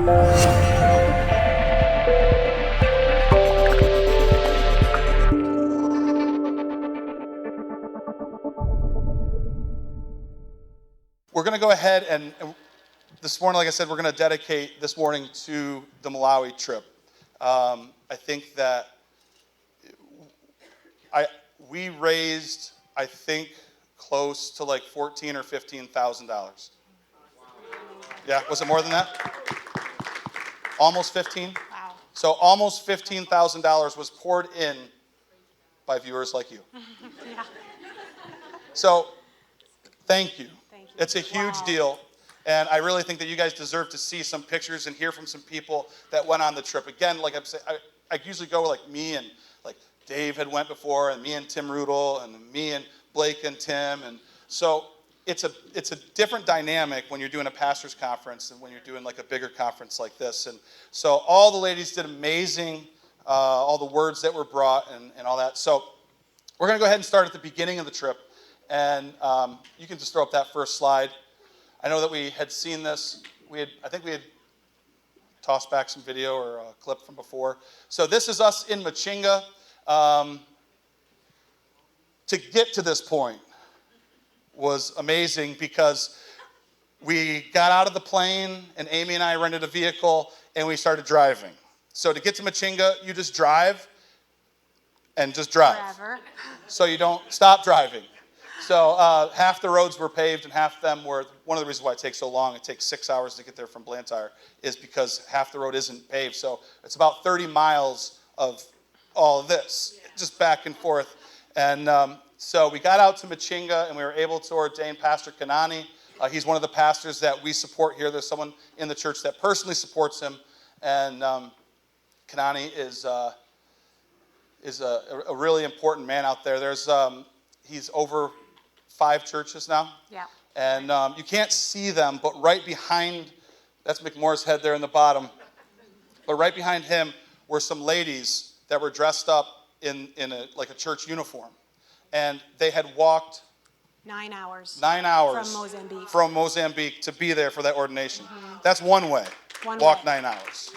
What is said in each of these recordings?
We're going to go ahead and this morning, like I said, we're going to dedicate this morning to the Malawi trip. I think that we raised, I think, close to like $14,000 or $15,000. Yeah, was it more than that? Almost 15? Wow. So almost $15,000 was poured in by viewers like you. Yeah. So thank you. Thank you. It's a huge Wow. deal. And I really think that you guys deserve to see some pictures and hear from some people that went on the trip. Again, like I'm saying, I usually go with like me and like Dave had went before, and me and Tim Rudel, and me and Blake and Tim. And so it's a different dynamic when you're doing a pastor's conference than when you're doing like a bigger conference like this. And so all the ladies did amazing, all the words that were brought and all that. So we're going to go ahead and start at the beginning of the trip. And you can just throw up that first slide. I know that we had seen this. I think we had tossed back some video or a clip from before. So this is us in Machinga. To get to this point was amazing because we got out of the plane and Amy and I rented a vehicle and we started driving. So to get to Machinga, you just drive and just drive. Forever. So you don't stop driving. So half the roads were paved and half of them were, one of the reasons why it takes so long, it takes 6 hours to get there from Blantyre, is because half the road isn't paved. So it's about 30 miles of all of this, just back and forth. And so we got out to Machinga and we were able to ordain Pastor Kanani. He's one of the pastors that we support here. There's someone in the church that personally supports him. And Kanani is a really important man out there. He's over 5 churches now. Yeah. And you can't see them, but right behind, that's McMoore's head there in the bottom. But right behind him were some ladies that were dressed up in a church uniform. And they had walked 9 hours. 9 hours From Mozambique. To be there for that ordination. Mm-hmm. That's one way. Walk 9 hours.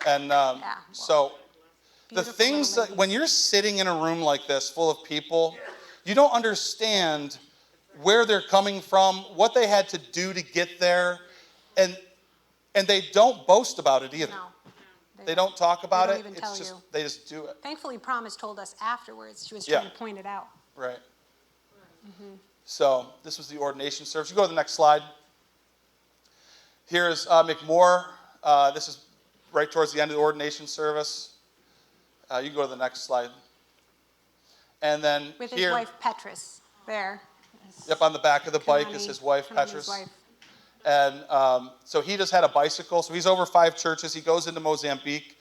And so the things that, when you're sitting in a room like this full of people, you don't understand where they're coming from, what they had to do to get there, and they don't boast about it either. No. They don't talk about they it. don't even tell you. They just do it. Thankfully, Promise told us afterwards. She was trying to point it out. Right. Mm-hmm. So this was the ordination service. You go to the next slide. Here's McMoore. This is right towards the end of the ordination service. You can go to the next slide. And then with his wife Petrus there. Yep, on the back of the bike is his wife Petrus. And so he just had a bicycle. So he's over 5 churches. He goes into Mozambique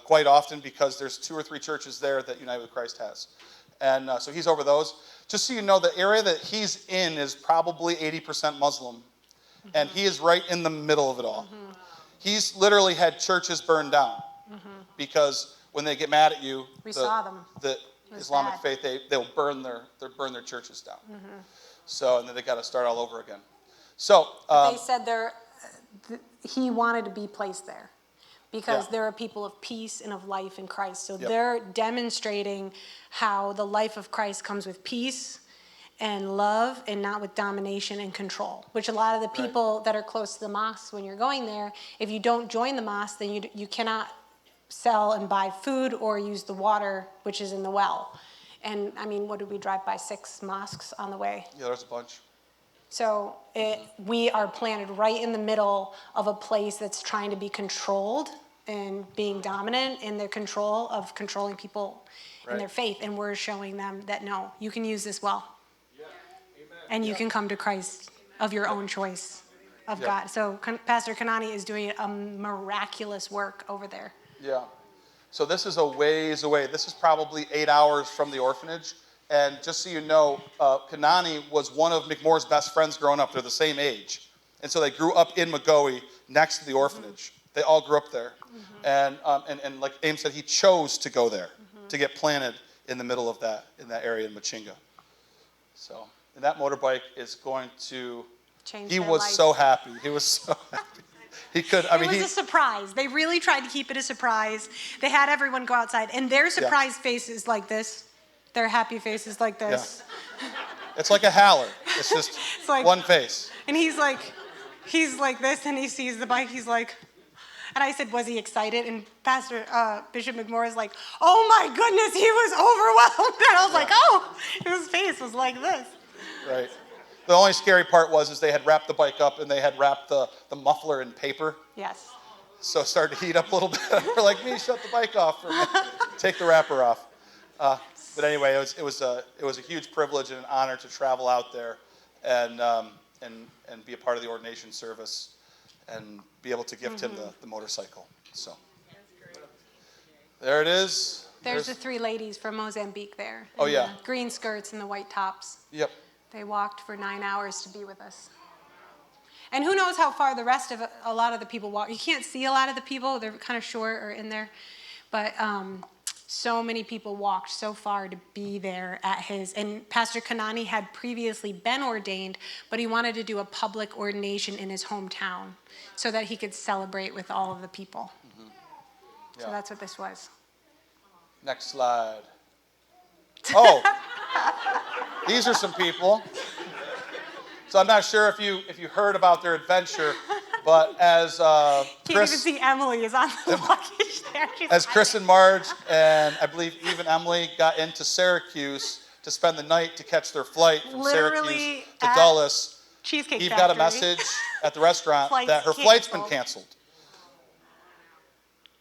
quite often because there's 2 or 3 churches there that United with Christ has. And so he's over those. Just so you know, the area that he's in is probably 80% Muslim. Mm-hmm. And he is right in the middle of it all. Mm-hmm. He's literally had churches burned down. Mm-hmm. Because when they get mad at you, saw them. The Islamic faith, they'll burn their churches down. Mm-hmm. So, and then they got to start all over again. So they said he wanted to be placed there because there are people of peace and of life in Christ. So they're demonstrating how the life of Christ comes with peace and love and not with domination and control, which a lot of the people that are close to the mosque, when you're going there, if you don't join the mosque, then you cannot sell and buy food or use the water, which is in the well. And I mean, what did we drive by? 6 mosques on the way? Yeah, there's a bunch. So we are planted right in the middle of a place that's trying to be controlled and being dominant in their control of controlling people in their faith. And we're showing them that, no, you can use this well. Yeah. And you can come to Christ of your own choice of God. So Pastor Kanani is doing a miraculous work over there. Yeah. So this is a ways away. This is probably 8 hours from the orphanage. And just so you know, Kanani was one of McMoore's best friends growing up. They're the same age. And so they grew up in Magoe next to the orphanage. Mm-hmm. They all grew up there. Mm-hmm. And like Aim said, he chose to go there, to get planted in the middle of that, in that area in Machinga. So, and that motorbike is going to change he their was life. So happy. He was so happy. He could. It was a surprise. They really tried to keep it a surprise. They had everyone go outside, and their surprise face is like this. Their happy face is like this. Yeah. It's like a howler. It's just It's like, one face. And he's like this, and he sees the bike. He's like, and I said, was he excited? And Bishop McMorris is like, oh my goodness, he was overwhelmed. And I was like, oh, his face was like this. Right. The only scary part is they had wrapped the bike up and they had wrapped the muffler in paper. Yes. So it started to heat up a little bit. We're like, me, shut the bike off. Take the wrapper off. But anyway, it was a huge privilege and an honor to travel out there and be a part of the ordination service and be able to gift him the motorcycle. So there it is. There's the three ladies from Mozambique there. Oh, yeah. The green skirts and the white tops. Yep. They walked for 9 hours to be with us. And who knows how far the rest of a lot of the people walk. You can't see a lot of the people. They're kind of short or in there. But so many people walked so far to be there at his. And Pastor Kanani had previously been ordained, but he wanted to do a public ordination in his hometown so that he could celebrate with all of the people. Mm-hmm. Yeah. So that's what this was. Next slide. Oh, these are some people. So I'm not sure if you heard about their adventure, but as Can't Chris, even see Emily is on the luggage there. As Chris and Marge and I believe even Emily got into Syracuse to spend the night to catch their flight from Syracuse to Dulles. Cheesecake Eve Factory. got a message at the restaurant that her flight's been canceled.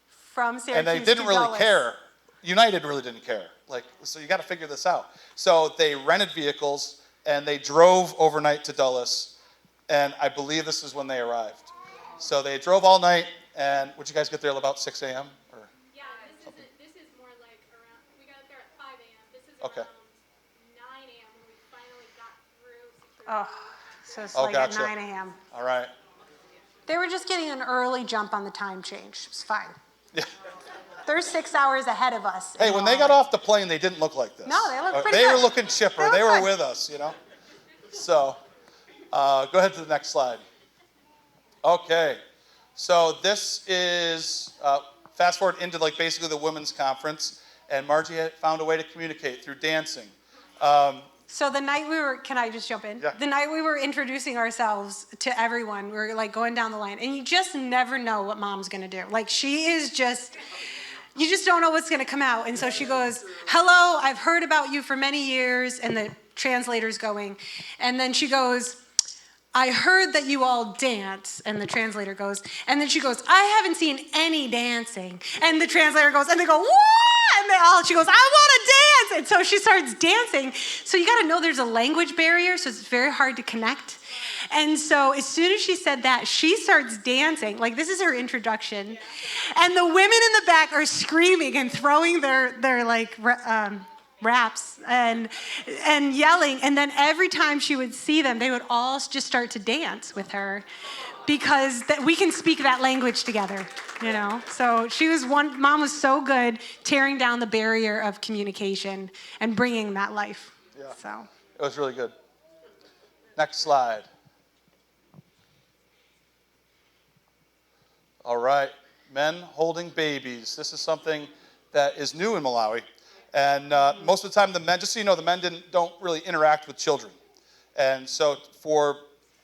From Syracuse and they didn't to really Dulles. care. United really didn't care. So you got to figure this out. So they rented vehicles and they drove overnight to Dulles, and I believe this is when they arrived. So they drove all night, and would you guys get there at about 6 a.m.? Or? Yeah, this is more like around, we got there at 5 a.m. This is around 9 a.m. when we finally got through security. Oh, so it's like gotcha. at 9 a.m. All right. They were just getting an early jump on the time change. It was fine. Yeah. They're 6 hours ahead of us. Hey, when they got off the plane, they didn't look like this. No, they looked pretty They good. were looking chipper. They were with us, you know. So go ahead to the next slide. Okay. So this is, fast forward into basically the women's conference, and Margie had found a way to communicate through dancing. So the night we were, can I just jump in? Yeah. The night we were introducing ourselves to everyone, we were going down the line, and you just never know what mom's gonna do. She is just, you just don't know what's gonna come out. And so she goes, hello, I've heard about you for many years, and the translator's going. And then she goes, I heard that you all dance, and the translator goes, and then she goes, I haven't seen any dancing. And the translator goes, and they go, what? And she goes, I want to dance. And so she starts dancing. So you got to know there's a language barrier, so it's very hard to connect. And so as soon as she said that, she starts dancing. This is her introduction. And the women in the back are screaming and throwing their raps and yelling. And then every time she would see them, they would all just start to dance with her because we can speak that language together, you know? So mom was so good tearing down the barrier of communication and bringing that life. Yeah. So it was really good. Next slide. All right. Men holding babies. This is something that is new in Malawi. And most of the time, the men, just so you know, the men don't really interact with children. And so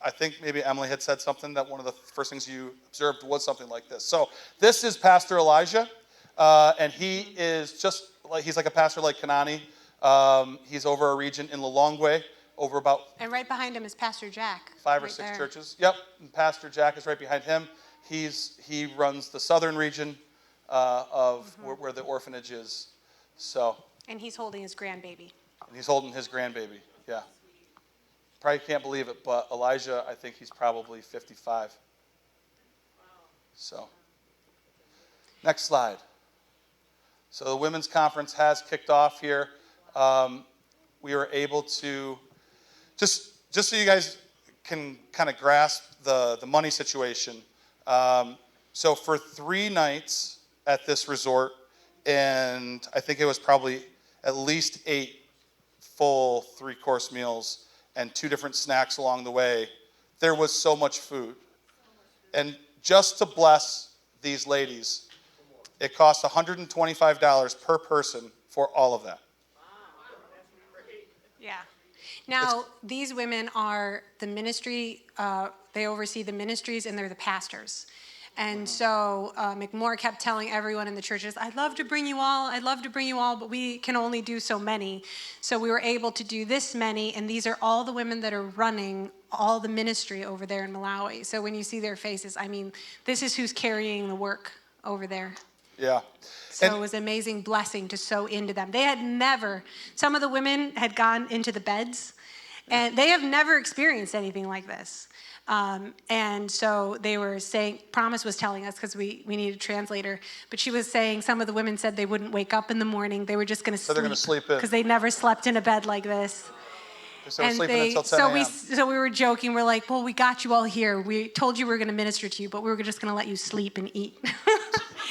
I think maybe Emily had said something that one of the first things you observed was something like this. So this is Pastor Elijah, and he is he's like a pastor like Kanani. He's over a region in Lilongwe, over about... And right behind him is Pastor Jack. 5 or 6 churches. Yep, and Pastor Jack is right behind him. He runs the southern region of where the orphanage is. So. And he's holding his grandbaby. Yeah. Probably can't believe it, but Elijah, I think he's probably 55. So. Next slide. So the women's conference has kicked off here. We were able to, just so you guys can kind of grasp the money situation. So for 3 nights at this resort, and I think it was probably at least 8 full 3-course meals and 2 different snacks along the way. There was so much food. And just to bless these ladies, it costs $125 per person for all of that. Yeah. Now, these women are the ministry, they oversee the ministries, and they're the pastors. And so McMoore kept telling everyone in the churches, I'd love to bring you all, but we can only do so many. So we were able to do this many, and these are all the women that are running all the ministry over there in Malawi. So when you see their faces, I mean, this is who's carrying the work over there. Yeah. So it was an amazing blessing to sow into them. They had never, some of the women had gone into the beds, and they have never experienced anything like this. And so they were saying, Promise was telling us, because we need a translator, but she was saying some of the women said they wouldn't wake up in the morning. They were just going to sleep. So they're going to sleep in. Because they never slept in a bed like this. So we're sleeping until 10 a.m. So we were joking. We're like, well, we got you all here. We told you we were going to minister to you, but we were just going to let you sleep and eat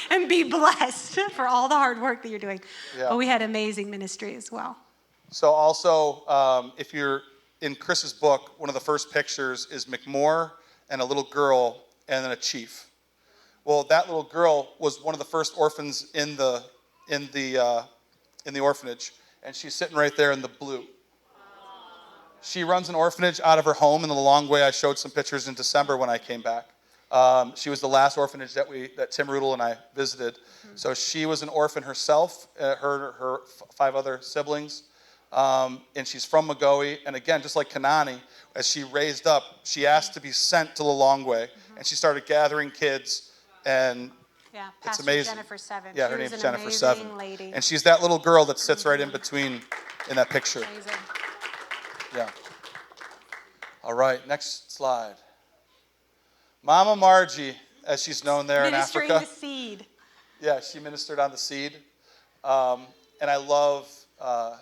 and be blessed for all the hard work that you're doing. Yeah. But we had amazing ministry as well. So also, if you're in Chris's book, one of the first pictures is McMoore and a little girl and then a chief. Well, that little girl was one of the first orphans in the orphanage, and she's sitting right there in the blue. She runs an orphanage out of her home in the long way. I showed some pictures in December when I came back. She was the last orphanage that Tim Rudel and I visited. So she was an orphan herself, her 5 other siblings. And she's from Malawi. And again, just like Kanani, as she raised up, she asked to be sent to Lilongwe. And she started gathering kids. And Yeah, it's Pastor amazing. Jennifer Seven. Yeah, She her was name's an Jennifer amazing Seven. lady. And she's that little girl that sits right in between in that picture. Amazing. Yeah. All right, next slide. Mama Margie, as she's known there Ministering in Africa. the seed. Yeah, she ministered on the seed. And I love, I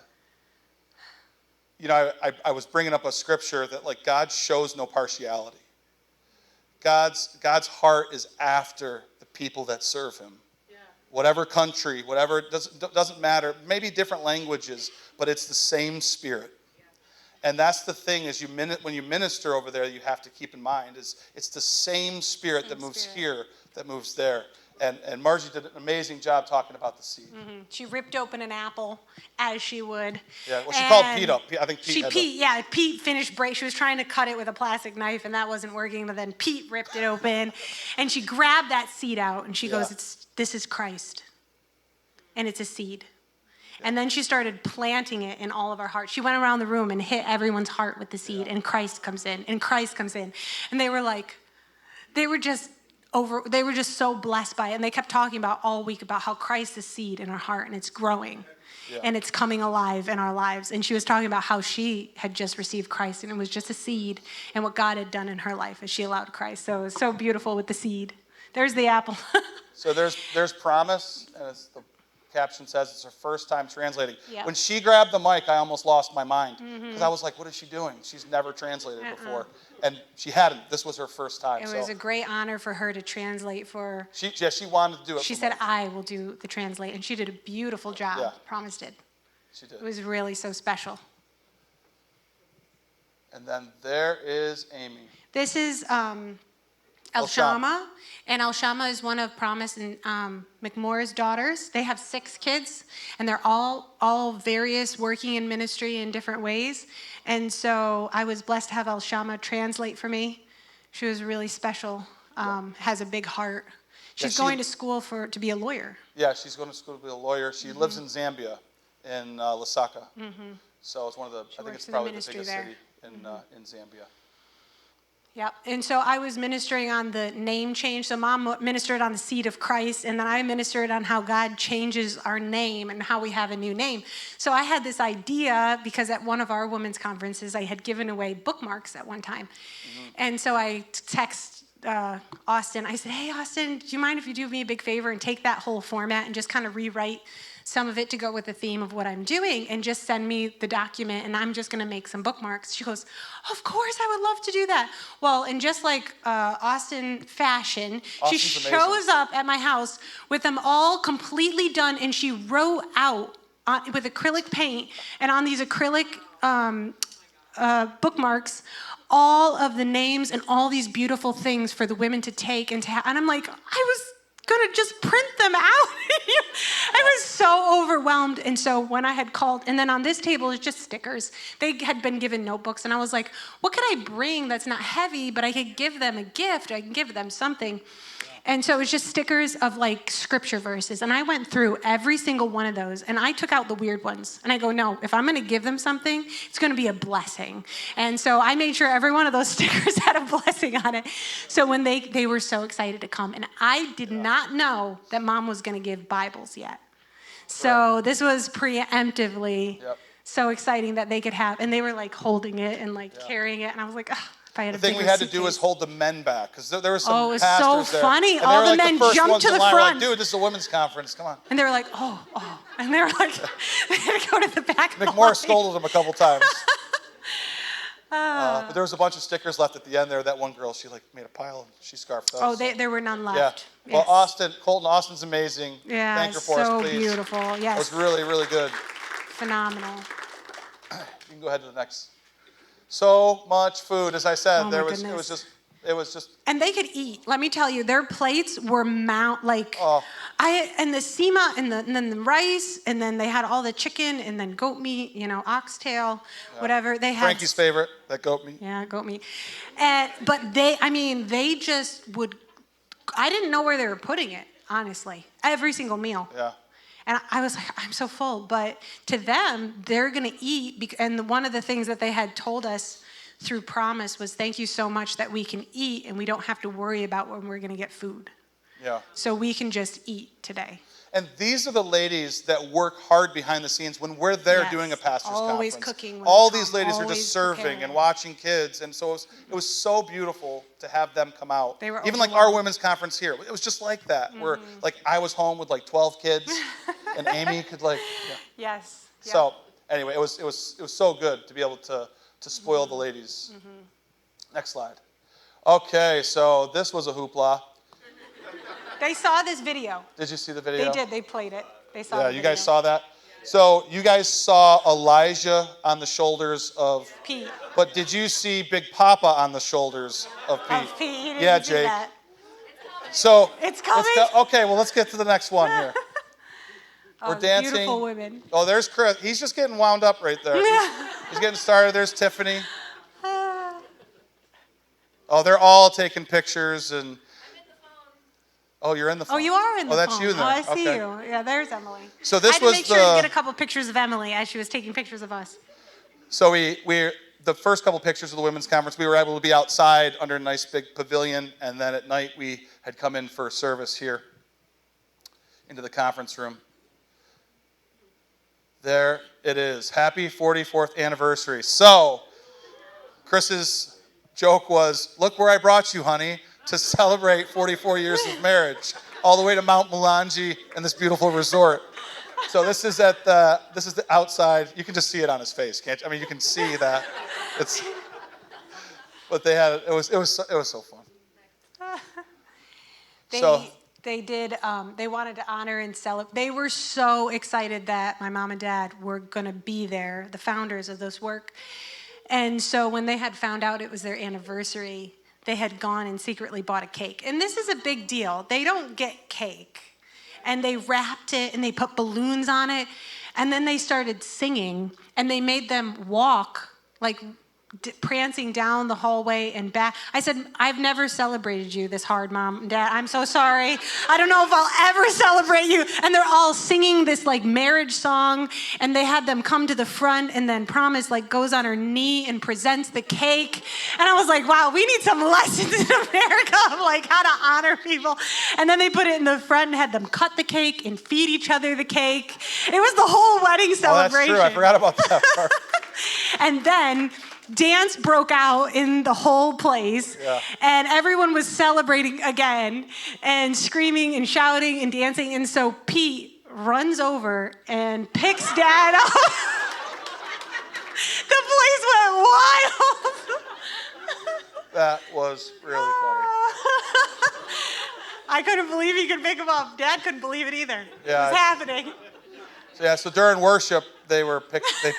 was bringing up a scripture that, like, God shows no partiality. God's heart is after the people that serve him. Yeah. Whatever country, whatever, doesn't matter. Maybe different languages, but it's the same spirit. And that's the thing is when you minister over there, you have to keep in mind is it's the same spirit that moves here that moves there. And Margie did an amazing job talking about the seed. Mm-hmm. She ripped open an apple as she would. Yeah, well, she called Pete up. I think Pete finished break. She was trying to cut it with a plastic knife, and that wasn't working. But then Pete ripped it open, and she grabbed that seed out, and she goes, "This is Christ, and it's a seed." And then she started planting it in all of our hearts. She went around the room and hit everyone's heart with the seed, and Christ comes in, and Christ comes in. And they were just so blessed by it. And they kept talking about all week about how Christ is seed in our heart, and it's growing, and it's coming alive in our lives. And she was talking about how she had just received Christ, and it was just a seed, and what God had done in her life as she allowed Christ. So it was so beautiful with the seed. There's the apple. So there's promise, and as the caption says, it's her first time translating. Yep. When she grabbed the mic, I almost lost my mind because I was like, what is she doing? She's never translated before. And she hadn't. This was her first time. It was a great honor for her to translate for. She wanted to do it. She said, I will do the translate. And she did a beautiful job. Yeah. Promise did. She did. It was really so special. And then there is Amy. This is Elshama. And Elshama is one of Promise and McMoore's daughters. They have 6 kids, and they're all various, working in ministry in different ways. And so I was blessed to have Elshama translate for me. She was really special, has a big heart. She's going to school to be a lawyer. Yeah, she's going to school to be a lawyer. She lives in Zambia, in Lusaka. So it's one of the, I think it's probably the biggest city in Zambia. Yep. And so I was ministering on the name change. So Mom ministered on the seed of Christ, and then I ministered on how God changes our name and how we have a new name. So I had this idea because at one of our women's conferences, I had given away bookmarks at one time. And so I text Austin. I said, hey, Austin, do you mind if you do me a big favor and take that whole format and just kind of rewrite some of it to go with the theme of what I'm doing and just send me the document, and I'm just going to make some bookmarks. She goes, of course, I would love to do that. Well, in just like Austin fashion, she shows up at my house with them all completely done, and she wrote out with acrylic paint and on these acrylic bookmarks all of the names and all these beautiful things for the women to take and and I'm like, I was gonna just print them out. I was so overwhelmed. And so when I had called, and then on this table is just stickers. They had been given notebooks, and I was like, what could I bring that's not heavy, but I could give them a gift, I can give them something. And so it was just stickers of like scripture verses. And I went through every single one of those, and I took out the weird ones. And I go, no, if I'm gonna give them something, it's gonna be a blessing. And so I made sure every one of those stickers had a blessing on it. So when they were so excited to come. And I did not know that Mom was gonna give Bibles yet. So this was preemptively so exciting that they could have, and they were like holding it and like carrying it. And I was like, oh. The thing we had to do was hold the men back, because there were some it was pastors so there. funny. And All the like men first jumped ones to in the line. We're front. like, dude, this is a women's conference. Come on. And they were like, oh. And they were like, they had to go to the back of the McMorris line. scolded them a couple times. But there was a bunch of stickers left at the end there. That one girl, she like made a pile and she scarfed those. Oh, there were none left. Yeah. Well, Yes. Austin's amazing. Yeah, Thank her for us, so please. beautiful. Yes. It was really, really good. Phenomenal. You can go ahead to the next. So much food, as I said. Oh, There my was goodness. it was just And they could eat. Let me tell you, their plates were Oh. and the sema and then the rice, and then they had all the chicken and then goat meat, oxtail, whatever. They had Frankie's favorite, that goat meat. Yeah, goat meat. But they just would, I didn't know where they were putting it, honestly. Every single meal. Yeah. And I was like, I'm so full. But to them, they're going to eat. And one of the things that they had told us through promise was, thank you so much that we can eat and we don't have to worry about when we're going to get food. Yeah. So we can just eat today. And these are the ladies that work hard behind the scenes when we're there Yes. doing a pastor's Always conference. cooking when All we these come, ladies are always just serving preparing. and watching kids. And so it was so beautiful to have them come out. They were even like our overwhelmed. women's conference here. It was just like that, where like I was home with like 12 kids and Amy could like, Yes. Yeah. So anyway, it was so good to be able to spoil the ladies. Next slide. Okay, so this was a hoopla. They saw this video. Did you see the video? They did. They played it. They saw Yeah, the you video. guys saw that? So you guys saw Elijah on the shoulders of Pete. But did you see Big Papa on the shoulders of Pete? Of Pete. He didn't Yeah, do Jake. that. So It's coming? okay, well let's get to the next one here. We're dancing. Beautiful women. Oh, there's Chris. He's just getting wound up right there. He's getting started. There's Tiffany. Oh, they're all taking pictures and. Oh, you're in the phone. Oh, you are in the phone. Oh, that's you there. Oh, I see Okay. you. Yeah, there's Emily. So this I had to was make sure to the- get a couple pictures of Emily as she was taking pictures of us. So the first couple pictures of the women's conference, we were able to be outside under a nice big pavilion, and then at night we had come in for service here into the conference room. There it is. Happy 44th anniversary. So Chris's joke was, look where I brought you, honey, to celebrate 44 years of marriage, all the way to Mount Mulanje and this beautiful resort. So this is the outside. You can just see it on his face, can't you? I mean, you can see that. But they had it was so fun. They wanted to honor and celebrate. They were so excited that my mom and dad were going to be there, the founders of this work. And so when they had found out it was their anniversary, they had gone and secretly bought a cake. And this is a big deal. They don't get cake. And they wrapped it and they put balloons on it. And then they started singing and they made them walk like prancing down the hallway and back. I said, I've never celebrated you this hard, Mom and Dad. I'm so sorry. I don't know if I'll ever celebrate you. And they're all singing this like marriage song, and they had them come to the front, and then Promise like goes on her knee and presents the cake. And I was like, wow, we need some lessons in America of like how to honor people. And then they put it in the front and had them cut the cake and feed each other the cake. It was the whole wedding celebration. Oh, that's true. I forgot about that part. And then dance broke out in the whole place, and everyone was celebrating again and screaming and shouting and dancing. And so Pete runs over and picks Dad up. The place went wild. That was really funny. I couldn't believe he could pick him up. Dad couldn't believe it either. Yeah, It was happening. So during worship, they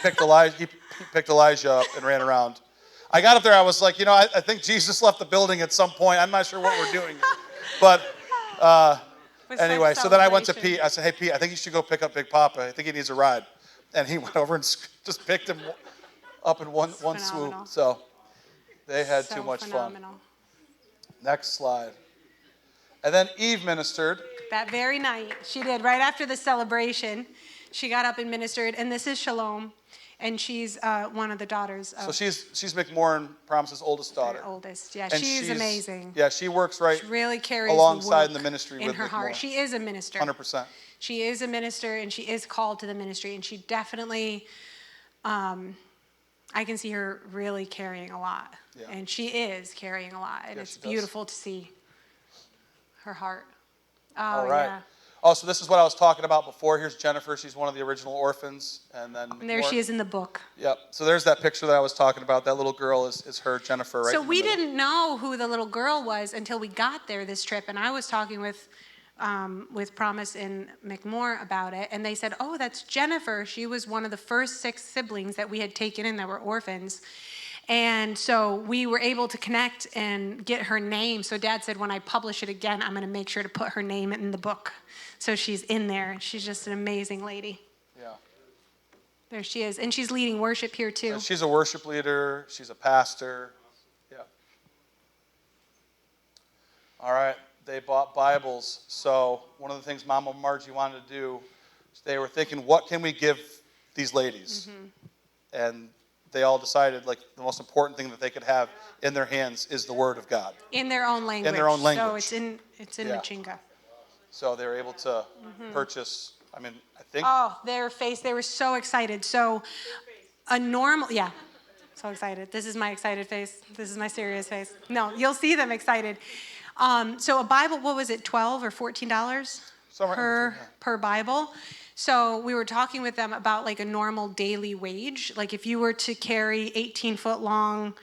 picked Elijah. He picked Elijah up and ran around. I got up there, I was like, I think Jesus left the building at some point. I'm not sure what we're doing. But anyway, so then I went to Pete. I said, hey, Pete, I think you should go pick up Big Papa. I think he needs a ride. And he went over and just picked him up in one swoop. So they had too much fun. Next slide. And then Eve ministered. That very night, she did. Right after the celebration, she got up and ministered. And this is Shalom. And she's one of the daughters of... So she's McMorrin and Promise's oldest daughter. Her oldest, yeah. And she's amazing. Yeah, she works right she really carries alongside the in the ministry in with her McMorrin. heart. She is a minister. 100%. She is a minister, and she is called to the ministry. And she definitely, I can see her really carrying a lot. Yeah. And she is carrying a lot. And it's beautiful to see her heart. Oh, all right. Yeah. Oh, so this is what I was talking about before. Here's Jennifer. She's one of the original orphans. And there she is in the book. Yep. So there's that picture that I was talking about. That little girl is her, Jennifer, right? So we didn't know who the little girl was until we got there this trip. And I was talking with Promise and McMore about it. And they said, oh, that's Jennifer. She was one of the first 6 siblings that we had taken in that were orphans. And so we were able to connect and get her name. So Dad said, when I publish it again, I'm going to make sure to put her name in the book. So she's in there. She's just an amazing lady. Yeah. There she is. And she's leading worship here, too. And she's a worship leader. She's a pastor. Yeah. All right. They bought Bibles. So one of the things Mama Margie wanted to do, they were thinking, what can we give these ladies? Mm-hmm. And they all decided, like, the most important thing that they could have in their hands is the Word of God. In their own language. In their own language. So it's in Machinga. So they were able to purchase, I think. Oh, their face, they were so excited. So so excited. This is my excited face. This is my serious face. No, you'll see them excited. So a Bible, what was it, $12 or $14 per Bible? So we were talking with them about like a normal daily wage. Like if you were to carry 18-foot long,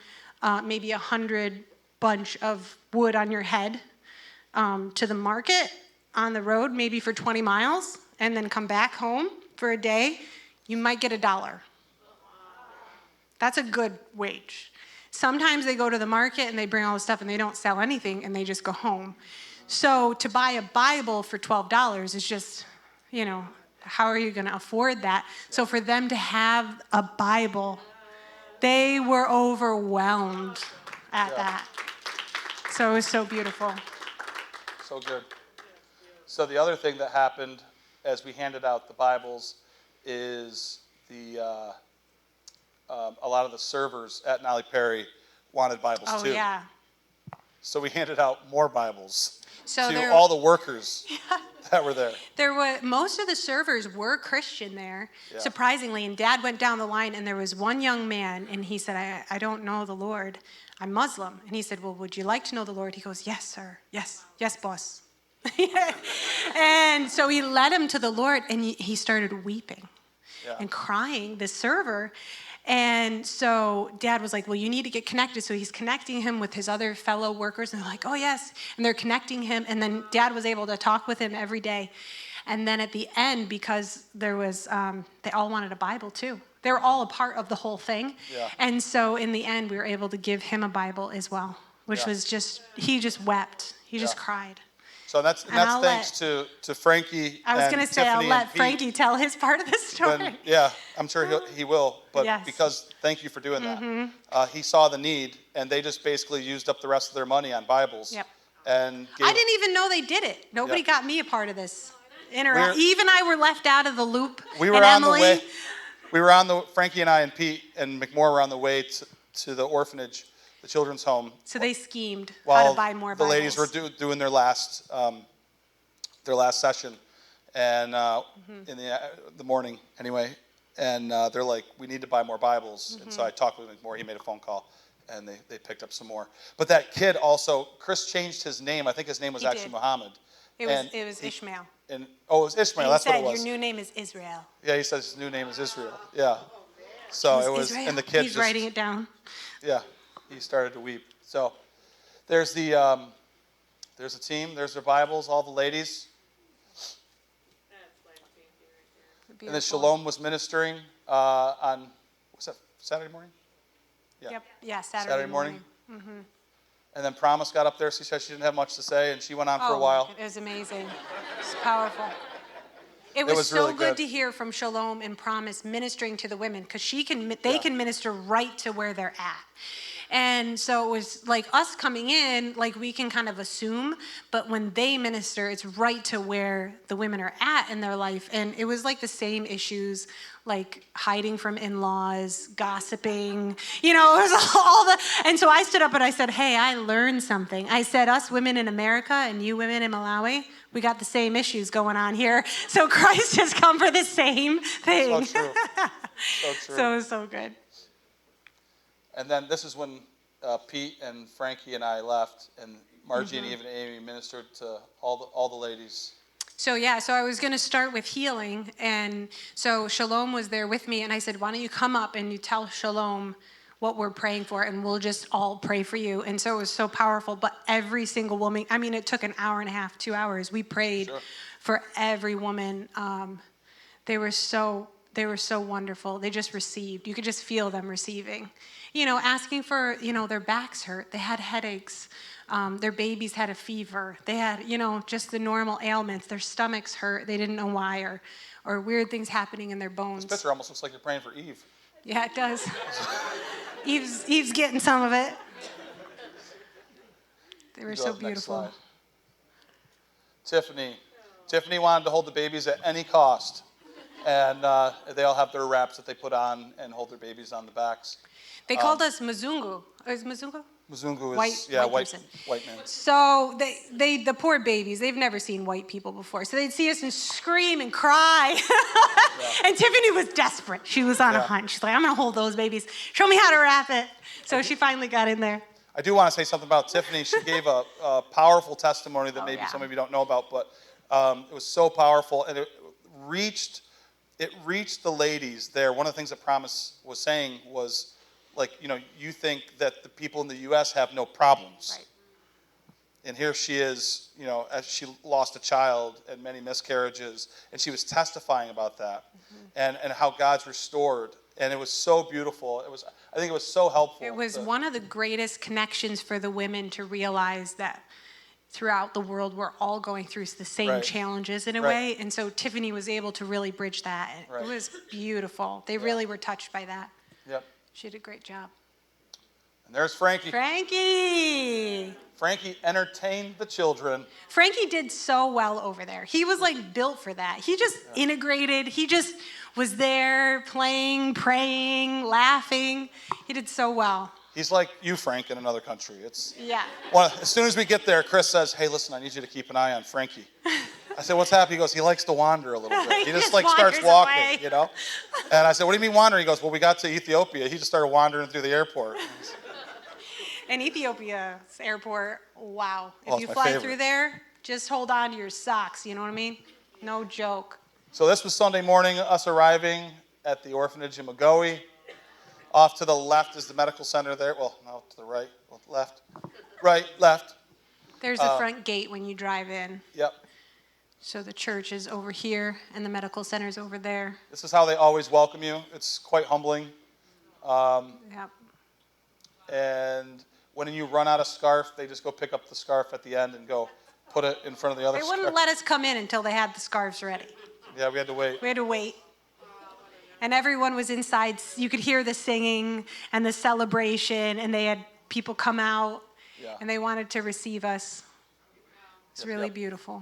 maybe 100 bunch of wood on your head to the market on the road, maybe for 20 miles, and then come back home for a day, you might get $1. That's a good wage. Sometimes they go to the market and they bring all the stuff and they don't sell anything and they just go home. So to buy a Bible for $12 is just, how are you going to afford that? So for them to have a Bible, they were overwhelmed at that. So it was so beautiful. So good. So the other thing that happened as we handed out the Bibles is a lot of the servers at Nolly Perry wanted Bibles too. Oh, yeah. So we handed out more Bibles to all the workers that were there. Most of the servers were Christian there, surprisingly. And Dad went down the line, and there was one young man, and he said, I don't know the Lord. I'm Muslim. And he said, well, would you like to know the Lord? He goes, yes, sir. Yes, boss. And so he led him to the Lord, and he started weeping and crying, the server. And so Dad was like, well, you need to get connected. So he's connecting him with his other fellow workers. And they're like, oh, yes. And they're connecting him. And then Dad was able to talk with him every day. And then at the end, because there was, they all wanted a Bible too. They were all a part of the whole thing. Yeah. And so in the end, we were able to give him a Bible as well, which was he just wept. He just cried. So that's thanks to Frankie. I was going to say, I'll let Frankie tell his part of the story. I'm sure he will. But because thank you for doing that. He saw the need, and they just basically used up the rest of their money on Bibles. Yep. And I didn't even know they did it. Nobody got me a part of this. Eve and I were left out of the loop. We were on the way. Frankie and I and Pete and McMore were on the way to the orphanage, the children's home. So they schemed how to buy more Bibles. The ladies were doing their last session, and in the morning anyway, and they're like, we need to buy more Bibles. And so I talked with McMore. He made a phone call, and they picked up some more. But that kid also, Chris changed his name. I think his name was actually Muhammad. It was Ishmael. It was Ishmael. That's what it was. He said, your new name is Israel. Yeah, he says his new name is Israel. Yeah. So it was, Israel. And the kid He's writing it down. Yeah, he started to weep. So there's a team. There's their Bibles. All the ladies. And then Shalom was ministering on, was that Saturday morning? Yeah. Yep. Yeah, Saturday Saturday morning. morning. And then Promise got up there. She said she didn't have much to say, and she went on for a Oh, while. it was amazing. It's powerful. It was so really good good. to hear from Shalom and Promise ministering to the women, because they can minister right to where they're at. And so it was like us coming in, like we can kind of assume, but when they minister, it's right to where the women are at in their life. And it was like the same issues, like hiding from in-laws, gossiping, it was all and so I stood up and I said, hey, I learned something. I said, us women in America and you women in Malawi, we got the same issues going on here. So Christ has come for the same thing. So true. So true. So it was so good. And then this is when Pete and Frankie and I left, and Margie and even Amy ministered to all the ladies. So I was going to start with healing, and so Shalom was there with me, and I said, why don't you come up and you tell Shalom what we're praying for, and we'll just all pray for you. And so it was so powerful, but every single woman, I mean, it took an hour and a half, 2 hours. We prayed for every woman. They were so wonderful. They just received. You could just feel them receiving. Asking for, their backs hurt. They had headaches. Their babies had a fever. They had, just the normal ailments. Their stomachs hurt. They didn't know why, or weird things happening in their bones. This picture almost looks like you're praying for Eve. Yeah, it does. Eve's getting some of it. They were so beautiful. Tiffany wanted to hold the babies at any cost. And they all have their wraps that they put on and hold their babies on the backs. They called us Mzungu. Is Mzungu? Mzungu is white man. So the poor babies, they've never seen white people before. So they'd see us and scream and cry. And Tiffany was desperate. She was on a hunt. She's like, I'm going to hold those babies. Show me how to wrap it. So she finally got in there. I do want to say something about Tiffany. She gave a powerful testimony that maybe some of you don't know about, but it was so powerful, and it reached the ladies there. One of the things that Promise was saying was, you think that the people in the U.S. have no problems. Right. And here she is, as she lost a child and many miscarriages, and she was testifying about that, and how God's restored. And it was so beautiful. I think it was so helpful. It was one of the greatest connections for the women to realize that throughout the world, we're all going through the same challenges in a way. And so Tiffany was able to really bridge that. It was beautiful. They really were touched by that. Yep. She did a great job. And there's Frankie. Frankie entertained the children. Frankie did so well over there. He was built for that. He just integrated. He just was there playing, praying, laughing. He did so well. He's like you, Frank, in another country. Well, as soon as we get there, Chris says, hey, listen, I need you to keep an eye on Frankie. I said, what's happening? He goes, he likes to wander a little bit. He just starts walking, And I said, what do you mean wandering? He goes, well, we got to Ethiopia. He just started wandering through the airport. And Ethiopia's airport, wow. If you fly through there, just hold on to your socks, you know what I mean? No joke. So this was Sunday morning, us arriving at the orphanage in Magoe. Off to the left is the medical center there. Well, no, to the right. Well, left. Right, left. There's the front gate when you drive in. Yep. So the church is over here, and the medical center is over there. This is how they always welcome you. It's quite humbling. Yep. And when you run out of scarf, they just go pick up the scarf at the end and go put it in front of the other They scarf. wouldn't let us come in until they had the scarves ready. Yeah, we had to wait. And everyone was inside. You could hear the singing and the celebration, and they had people come out, and they wanted to receive us. It's really beautiful.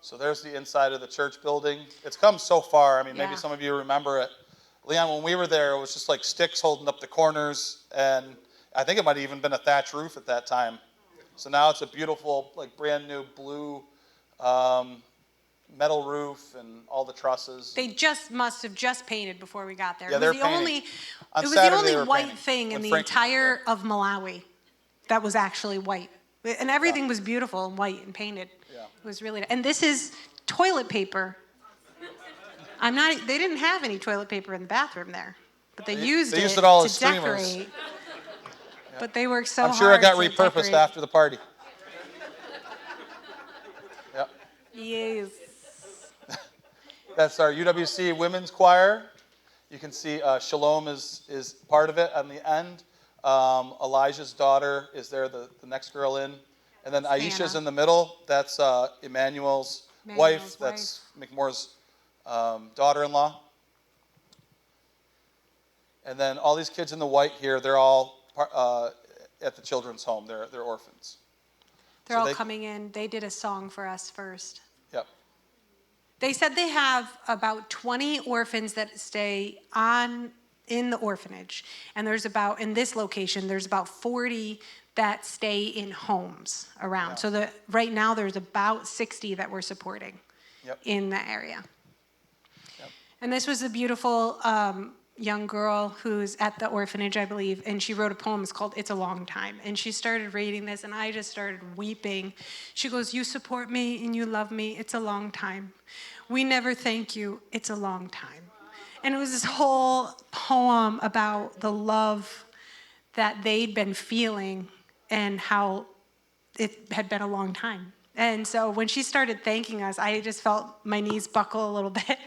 So there's the inside of the church building. It's come so far. I mean, maybe some of you remember it. Leon, when we were there, it was just like sticks holding up the corners, and I think it might have even been a thatch roof at that time. So now it's a beautiful, brand new blue metal roof and all the trusses. They must have just painted before we got there. Yeah, it was the only white thing in the entire of Malawi that was actually white. And everything was beautiful and white and painted. Yeah. It was really, and this is toilet paper. They didn't have any toilet paper in the bathroom there, but they used it all to as streamers. decorate. But they worked so hard. I'm sure it got to repurposed decorate. after the party. Yep. Yes. That's our UWC women's choir. You can see Shalom is part of it on the end. Elijah's daughter is there, the next girl in. And then Aisha's Anna. in the middle. That's Emmanuel's wife. That's McMore's daughter-in-law. And then all these kids in the white here, they're all at the children's home. They're orphans. They're all coming in. They did a song for us first. Yep. They said they have about 20 orphans that stay in the orphanage. And in this location, there's about 40 that stay in homes around. Yeah. So right now there's about 60 that we're supporting in the area. Yep. And this was a beautiful young girl who's at the orphanage, I believe, and she wrote a poem. It's called It's a Long Time. And she started reading this, and I just started weeping. She goes, "You support me and you love me. It's a long time. We never thank you. It's a long time." And it was this whole poem about the love that they'd been feeling and how it had been a long time. And so when she started thanking us, I just felt my knees buckle a little bit.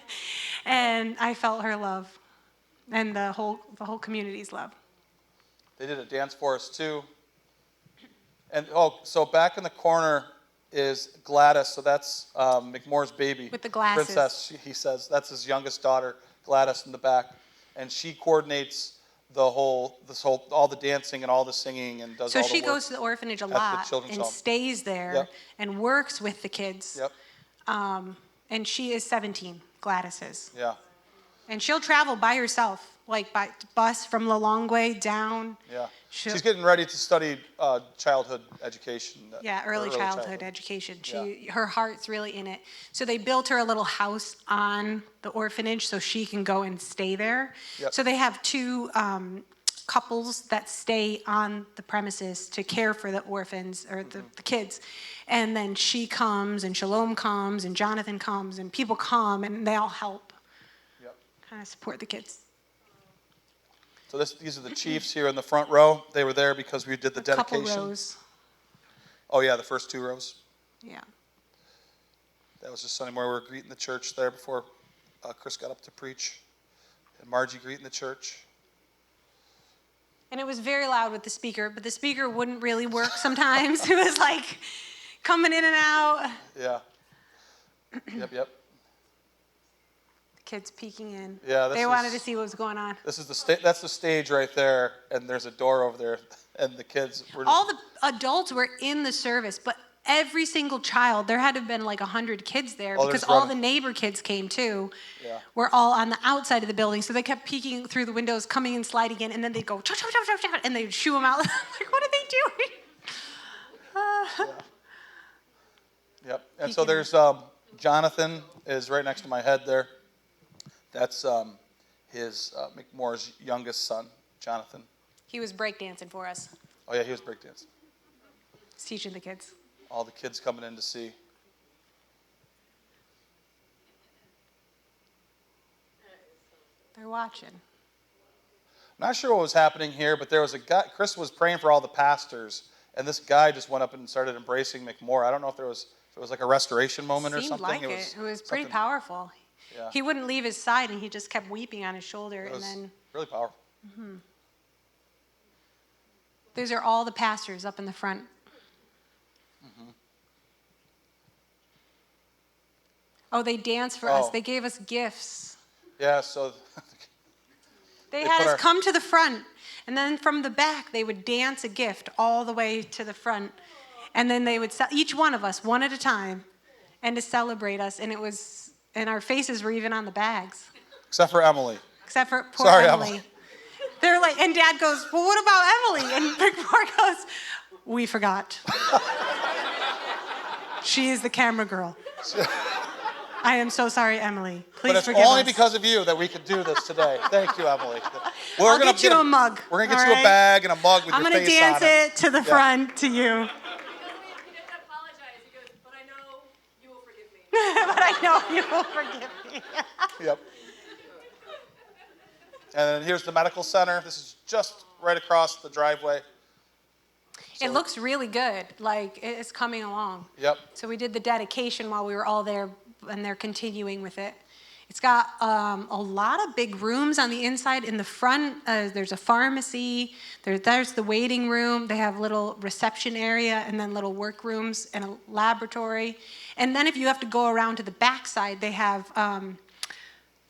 And I felt her love. And the whole community's love. They did a dance for us too. And so back in the corner is Gladys. So that's McMore's baby. With the glasses. Princess, he says. That's his youngest daughter, Gladys, in the back. And she coordinates all the dancing and all the singing and does all the work. So she goes to the orphanage a lot and stays there and works with the kids. Yep. And she is 17, Gladys is. Yeah. And she'll travel by herself, like by bus from Lilongwe down. Yeah. She's getting ready to study childhood education. Early childhood education. Her heart's really in it. So they built her a little house on the orphanage so she can go and stay there. Yep. So they have two couples that stay on the premises to care for the orphans or the kids. And then she comes and Shalom comes and Jonathan comes and people come and they all help. Kind of support the kids. So these are the chiefs here in the front row. They were there because we did the dedication. Couple rows. Oh yeah, the first 2 rows. Yeah. That was just Sunday morning. We were greeting the church there before Chris got up to preach, and Margie greeting the church. And it was very loud with the speaker, but the speaker wouldn't really work sometimes. It was like coming in and out. Yeah. Yep. Kids peeking in. Yeah, they wanted to see what was going on. This is that's the stage right there, and there's a door over there, and the kids were all the adults were in the service, but every single child, there had to have been like 100 kids there because all the neighbor kids came too. Yeah. Were all on the outside of the building, so they kept peeking through the windows, coming and sliding in, and then they'd go chop, chop, chop, chop, chop, and they'd shoo them out. Like, what are they doing? Yep. And so there's Jonathan is right next to my head there. That's his McMore's youngest son, Jonathan. He was breakdancing for us. Oh yeah, he was breakdancing. He's teaching the kids. All the kids coming in to see. They're watching. I'm not sure what was happening here, but there was a guy. Chris was praying for all the pastors, and this guy just went up and started embracing McMore. I don't know if it was like a restoration moment or something. Seemed like it. It was pretty powerful. Yeah. He wouldn't leave his side, and he just kept weeping on his shoulder. It was really powerful. Mm-hmm. These are all the pastors up in the front. Mm-hmm. Oh, they danced for us. They gave us gifts. Yeah, so they had us come to the front, and then from the back, they would dance a gift all the way to the front. And then they would, each one of us, one at a time, and to celebrate us. And our faces were even on the bags. Except for Emily. Except for poor Emily. They're like, and Dad goes, "Well, what about Emily?" And McMore goes, "We forgot. She is the camera girl. I am so sorry, Emily. Please forgive us." But it's only because of you that we could do this today. Thank you, Emily. I'll get you a mug. We're going to get you a bag and a mug with your face on it. I'm going to dance it to the front to you. But I know you will forgive me. Yep. And then here's the medical center. This is just right across the driveway. So it looks really good. Like, it's coming along. Yep. So we did the dedication while we were all there, and they're continuing with it. It's got a lot of big rooms on the inside. In the front, there's a pharmacy. There's the waiting room. They have little reception area and then little work rooms and a laboratory. And then if you have to go around to the back side, they have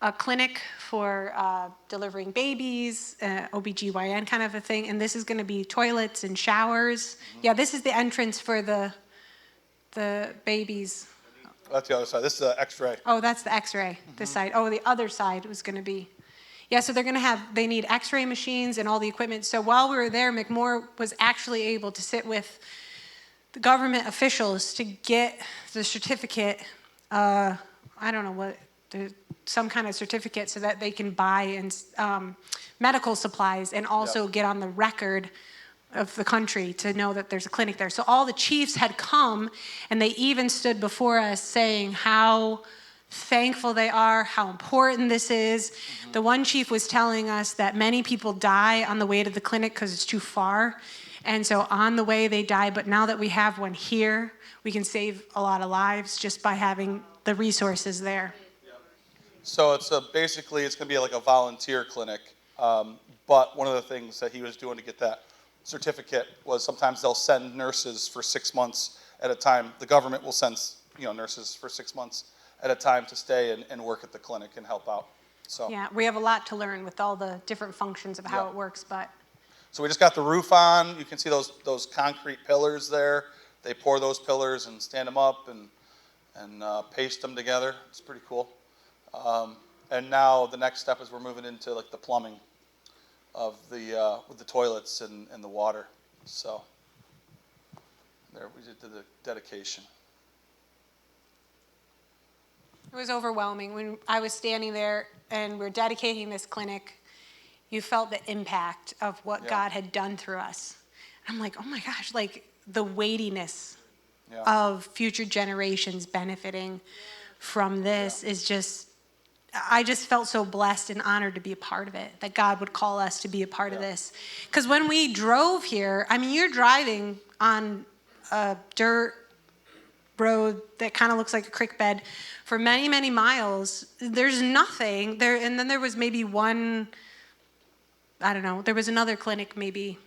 a clinic for delivering babies, OBGYN kind of a thing. And this is going to be toilets and showers. Yeah, this is the entrance for the babies. That's the other side. This is the X-ray. Oh, that's the X-ray, this side. Oh, the other side was going to be. Yeah, so they need X-ray machines and all the equipment. So while we were there, McMoore was actually able to sit with the government officials to get the certificate, I don't know what, some kind of certificate so that they can buy medical supplies and also get on the record of the country to know that there's a clinic there. So all the chiefs had come, and they even stood before us saying how thankful they are, how important this is. The one chief was telling us that many people die on the way to the clinic because it's too far. And so on the way they die, but now that we have one here, we can save a lot of lives just by having the resources there. So it's basically it's going to be like a volunteer clinic. But one of the things that he was doing to get that certificate was sometimes they'll send nurses for 6 months at a time. The government will send nurses for 6 months at a time to stay and work at the clinic and help out. So yeah, we have a lot to learn with all the different functions of how it works, but. So we just got the roof on. You can see those concrete pillars there. They pour those pillars and stand them up and paste them together. It's pretty cool. And now the next step is we're moving into like the plumbing of with the toilets and the water. So there we did the dedication. It was overwhelming. When I was standing there and we're dedicating this clinic, you felt the impact of what God had done through us. I'm like, oh my gosh, like the weightiness of future generations benefiting from this is just, I just felt so blessed and honored to be a part of it, that God would call us to be a part of this. Because when we drove here, I mean, you're driving on a dirt road that kind of looks like a creek bed for many, many miles. There's nothing there. And then there was maybe one, I don't know, there was another clinic maybe.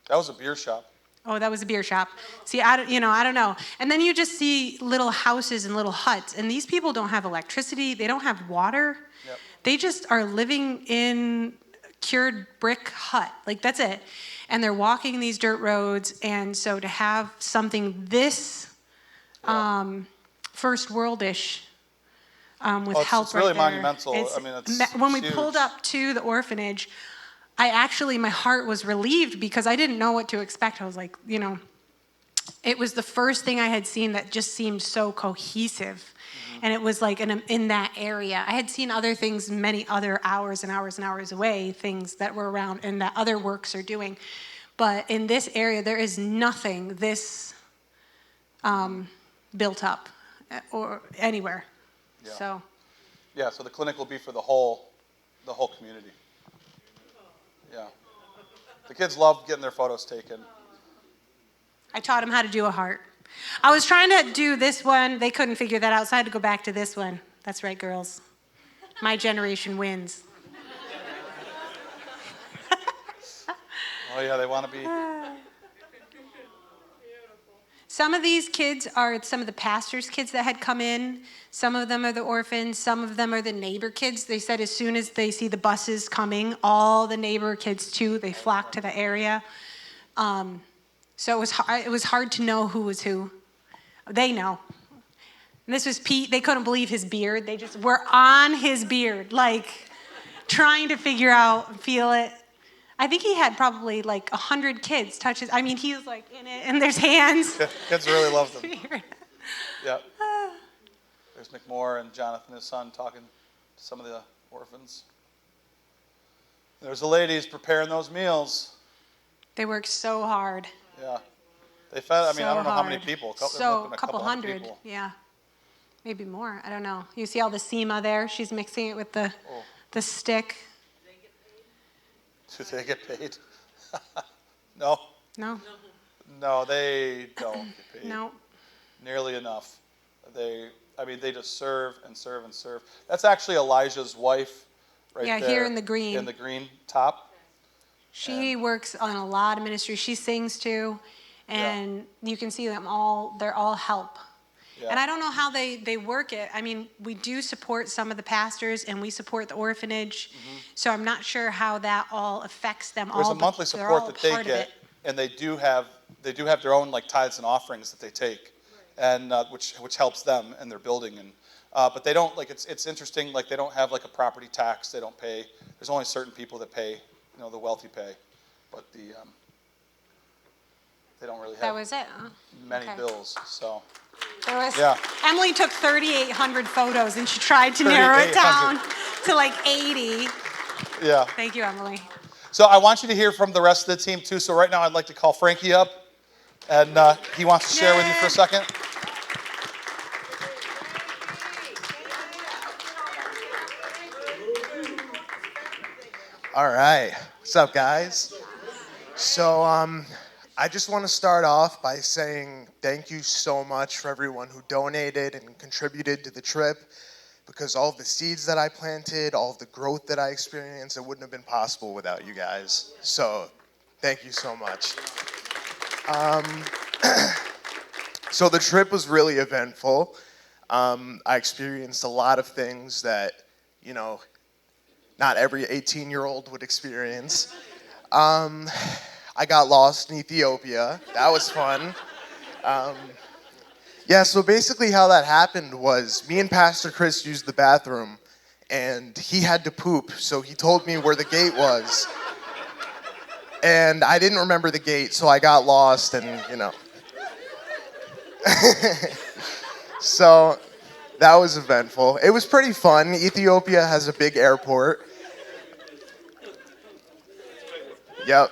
That was a beer shop. Oh, that was a beer shop. See, I don't know. And then you just see little houses and little huts. And these people don't have electricity. They don't have water. Yep. They just are living in cured brick hut. Like, that's it. And they're walking these dirt roads. And so to have something this first worldish with help it's really right there, monumental. I mean, it's when we huge. pulled up to the orphanage, my heart was relieved because I didn't know what to expect. I was like, it was the first thing I had seen that just seemed so cohesive. And it was like in that area. I had seen other things many other hours and hours and hours away, things that were around and that other works are doing. But in this area, there is nothing this built up or anywhere. Yeah. So the clinic will be for the whole community. Yeah. The kids love getting their photos taken. I taught them how to do a heart. I was trying to do this one. They couldn't figure that out, so I had to go back to this one. That's right, girls. My generation wins. Oh, yeah, they want to be. Some of these kids are some of the pastors' kids that had come in. Some of them are the orphans. Some of them are the neighbor kids. They said as soon as they see the buses coming, all the neighbor kids too, they flock to the area. So it was hard to know who was who. They know. And this was Pete. They couldn't believe his beard. They just were on his beard, like trying to figure out, feel it. I think he had probably like 100 kids touch his. I mean, he was like in it, and there's hands. Yeah, kids really love them. Yeah. There's McMoore and Jonathan, his son, talking to some of the orphans. There's the ladies preparing those meals. They worked so hard. Yeah. They fed, I don't know how many hard. people. A couple hundred. People. Yeah. Maybe more. I don't know. You see all the sema there? She's mixing it with the stick. Do they get paid? No. No. No, they don't get paid. No. Nearly enough. They just serve and serve and serve. That's actually Elijah's wife right Yeah, there. here in the green. In the green top. She works on a lot of ministry. She sings too, and you can see them all. They're all help. Yeah. And I don't know how they work it. I mean, we do support some of the pastors, and we support the orphanage. So I'm not sure how that all affects them all. There's a monthly but they're support all that they part of get, it. and they do have their own like tithes and offerings that they take, and which helps them in their building. And but they don't like it's interesting, like they don't have like a property tax. They don't pay. There's only certain people that pay. The wealthy pay, but they don't really have That was it, huh? many Okay. bills. So There was, Yeah. Emily took 3,800 photos, and she tried to narrow it down to like 80. yeah. Thank you, Emily. So I want you to hear from the rest of the team too. So right now I'd like to call Frankie up, and he wants to share with you for a second. All right. What's up, guys? So, I just want to start off by saying thank you so much for everyone who donated and contributed to the trip, because all of the seeds that I planted, all of the growth that I experienced, it wouldn't have been possible without you guys. So, thank you so much. So the trip was really eventful. I experienced a lot of things that, not every 18-year-old would experience. I got lost in Ethiopia. That was fun. So basically how that happened was me and Pastor Chris used the bathroom, and he had to poop, so he told me where the gate was. And I didn't remember the gate, so I got lost, and, So that was eventful. It was pretty fun. Ethiopia has a big airport. Yep.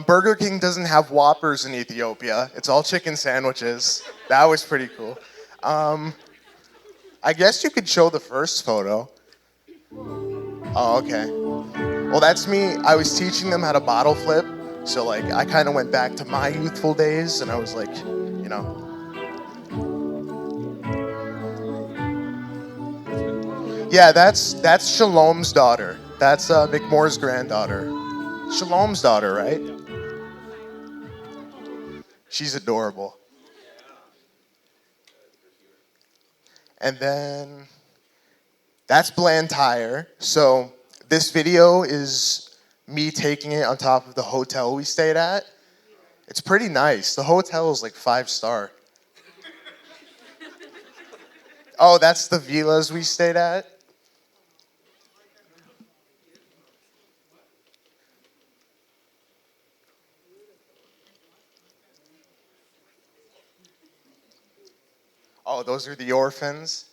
Burger King doesn't have Whoppers in Ethiopia. It's all chicken sandwiches. That was pretty cool. I guess you could show the first photo. Oh, okay. Well, that's me. I was teaching them how to bottle flip. So, I kind of went back to my youthful days, and I was like, Yeah, that's Shalom's daughter. That's McMoore's granddaughter. Shalom's daughter, right? She's adorable. And then that's Blantyre. So this video is me taking it on top of the hotel we stayed at. It's pretty nice. The hotel is like 5-star. Oh, that's the villas we stayed at? Oh, those are the orphans.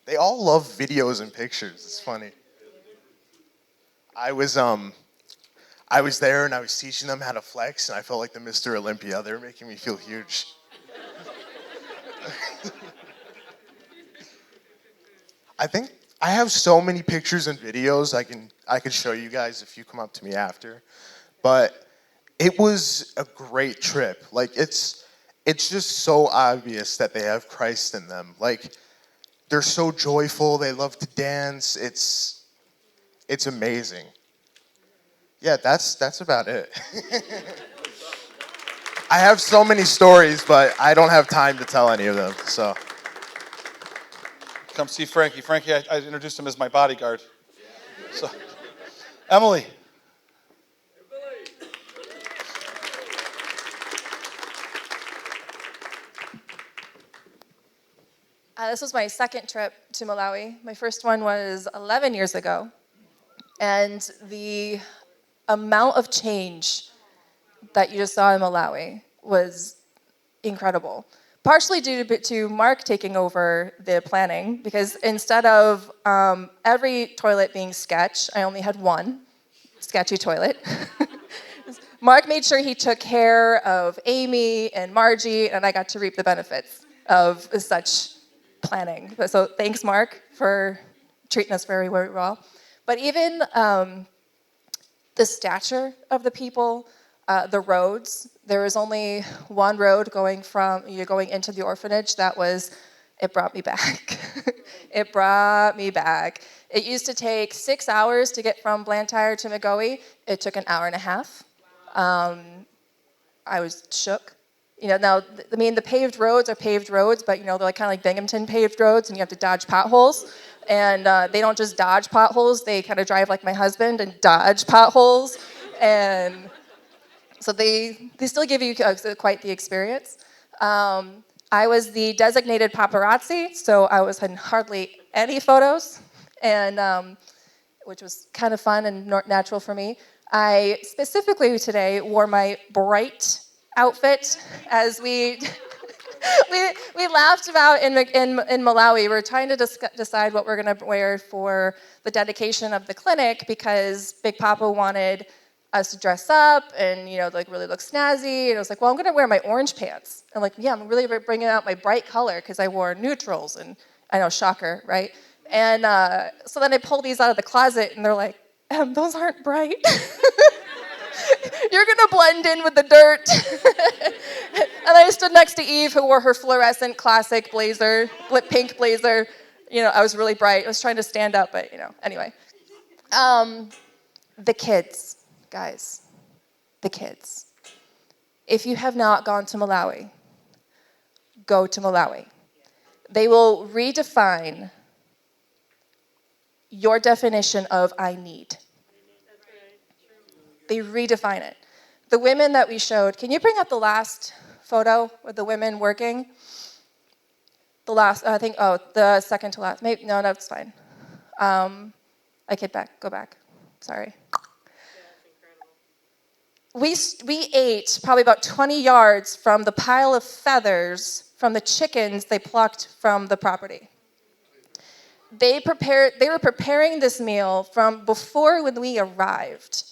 They all love videos and pictures. It's funny. I was there and I was teaching them how to flex, and I felt like the Mr. Olympia. They were making me feel huge. I think I have so many pictures and videos I could show you guys if you come up to me after. But it was a great trip. It's just so obvious that they have Christ in them. They're so joyful. They love to dance. It's amazing. Yeah, that's about it. I have so many stories, but I don't have time to tell any of them. So Come see Frankie. Frankie, I introduced him as my bodyguard. So, Emily. This was my second trip to Malawi. My first one was 11 years ago. And the amount of change that you just saw in Malawi was incredible. Partially due to Mark taking over the planning, because instead of every toilet being sketch, I only had one sketchy toilet. Mark made sure he took care of Amy and Margie, and I got to reap the benefits of such planning. So thanks, Mark, for treating us very, very well. But even the stature of the people, the roads, There was only one road going into the orphanage. It brought me back. It brought me back. It used to take 6 hours to get from Blantyre to Magoe. It took an hour and a half. I was shook. Now, the paved roads are paved roads, but, they're kind of like Binghamton paved roads, and you have to dodge potholes. And they don't just dodge potholes, they kind of drive like my husband and dodge potholes. And so they still give you quite the experience. I was the designated paparazzi, so I was in hardly any photos, and which was kind of fun and natural for me. I specifically today wore my bright outfit as we laughed about in Malawi. We were trying to decide what we're going to wear for the dedication of the clinic because Big Papa wanted us to dress up and really look snazzy. And I was like, well, I'm going to wear my orange pants. I'm like, yeah, I'm really bringing out my bright color because I wore neutrals, and I know, shocker, right? And so then I pulled these out of the closet, and they're like, those aren't bright. You're going to blend in with the dirt. And I stood next to Eve, who wore her fluorescent classic blazer, pink blazer. I was really bright. I was trying to stand up, but, anyway. The kids, guys, the kids. If you have not gone to Malawi, go to Malawi. They will redefine your definition of I need. They redefine it. The women that we showed, can you bring up the last photo with the women working? The second to last. Maybe, no, that's fine. Go back. Sorry. We ate probably about 20 yards from the pile of feathers from the chickens they plucked from the property. They were preparing this meal from before when we arrived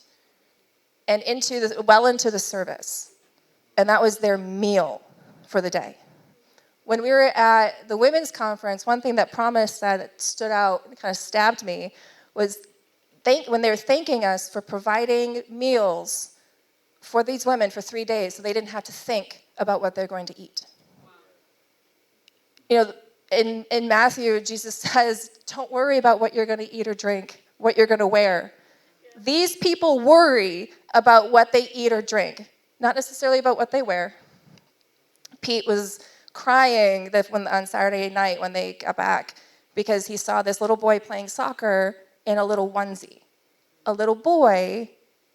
and into the service. And that was their meal for the day. When we were at the women's conference, one thing that promised that stood out and kind of stabbed me was when they were thanking us for providing meals for these women for 3 days so they didn't have to think about what they're going to eat. In Matthew, Jesus says, don't worry about what you're going to eat or drink, what you're going to wear. These people worry about what they eat or drink, not necessarily about what they wear. Pete was crying on Saturday night when they got back because he saw this little boy playing soccer in a little onesie. A little boy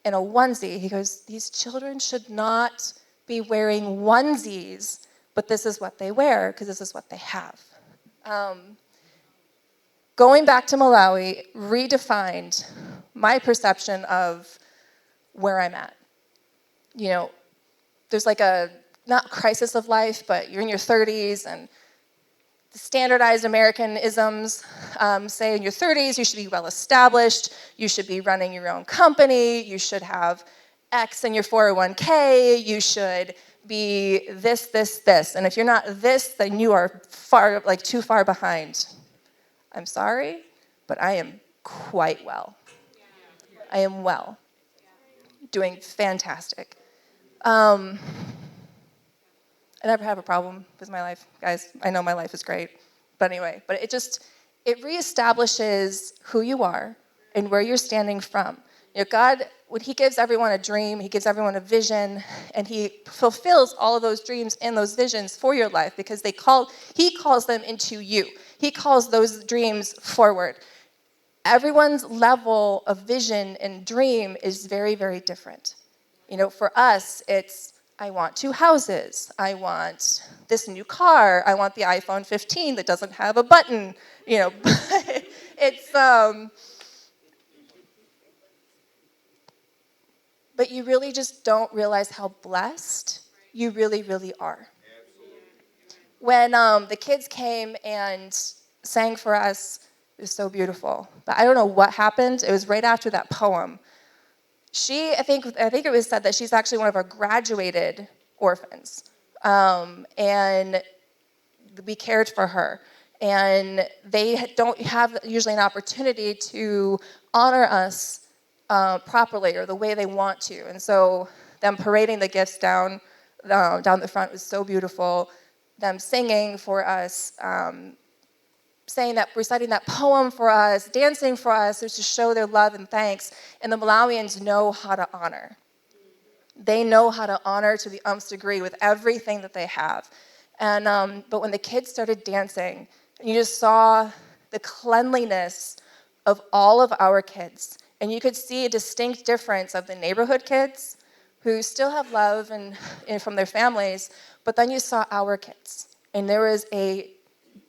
in a onesie. He goes, these children should not be wearing onesies, but this is what they wear because this is what they have. Going back to Malawi redefined my perception of where I'm at. There's not crisis of life, but you're in your 30s, and the standardized Americanisms say in your 30s you should be well established, you should be running your own company, you should have X in your 401k, you should be this, this, this. And if you're not this, then you are too far behind. I'm sorry, but I am quite well. I am well. Doing fantastic. I never have a problem with my life, guys. I know my life is great. But anyway, it reestablishes who you are and where you're standing from. God, when he gives everyone a dream, he gives everyone a vision, and he fulfills all of those dreams and those visions for your life because he calls them into you. He calls those dreams forward. Everyone's level of vision and dream is very, very different. For us, it's, I want 2 houses. I want this new car. I want the iPhone 15 that doesn't have a button. But but you really just don't realize how blessed you really, really are. When the kids came and sang for us, it was so beautiful. But I don't know what happened. It was right after that poem. I think it was said that she's actually one of our graduated orphans. And we cared for her. And they don't have usually an opportunity to honor us properly or the way they want to. And so them parading the gifts down down the front was so beautiful. Them singing for us, reciting that poem for us, dancing for us, to show their love and thanks. And the Malawians know how to honor. They know how to honor to the nth degree with everything that they have. And but when the kids started dancing, you just saw the cleanliness of all of our kids. And you could see a distinct difference of the neighborhood kids who still have love and from their families, but then you saw our kids. And there was a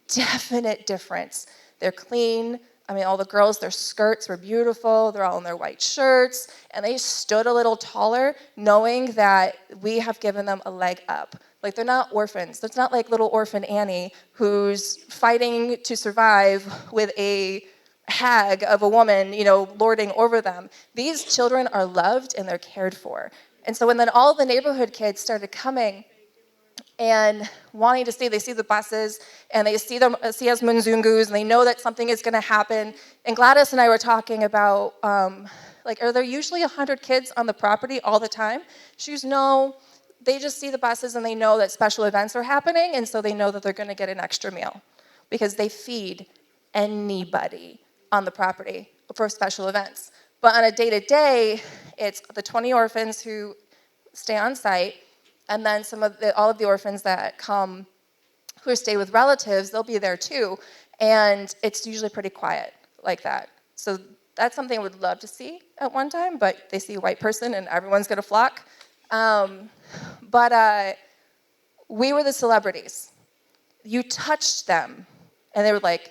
definite difference. They're clean. I mean, all the girls, their skirts were beautiful. They're all in their white shirts. And they stood a little taller, knowing that we have given them a leg up. Like, they're not orphans. It's not like little orphan Annie who's fighting to survive with a hag of a woman, lording over them. These children are loved and they're cared for. And so when then all the neighborhood kids started coming and wanting to see, they see the buses and they see us Munzungus and they know that something is going to happen. And Gladys and I were talking about, are there usually 100 kids on the property all the time? She goes, no, they just see the buses and they know that special events are happening, and so they know that they're going to get an extra meal because they feed anybody on the property for special events. But on a day-to-day, it's the 20 orphans who stay on site, and then all of the orphans that come who stay with relatives, they'll be there too, and it's usually pretty quiet like that. So that's something I would love to see at one time, but they see a white person and everyone's going to flock. But we were the celebrities. You touched them, and they were like,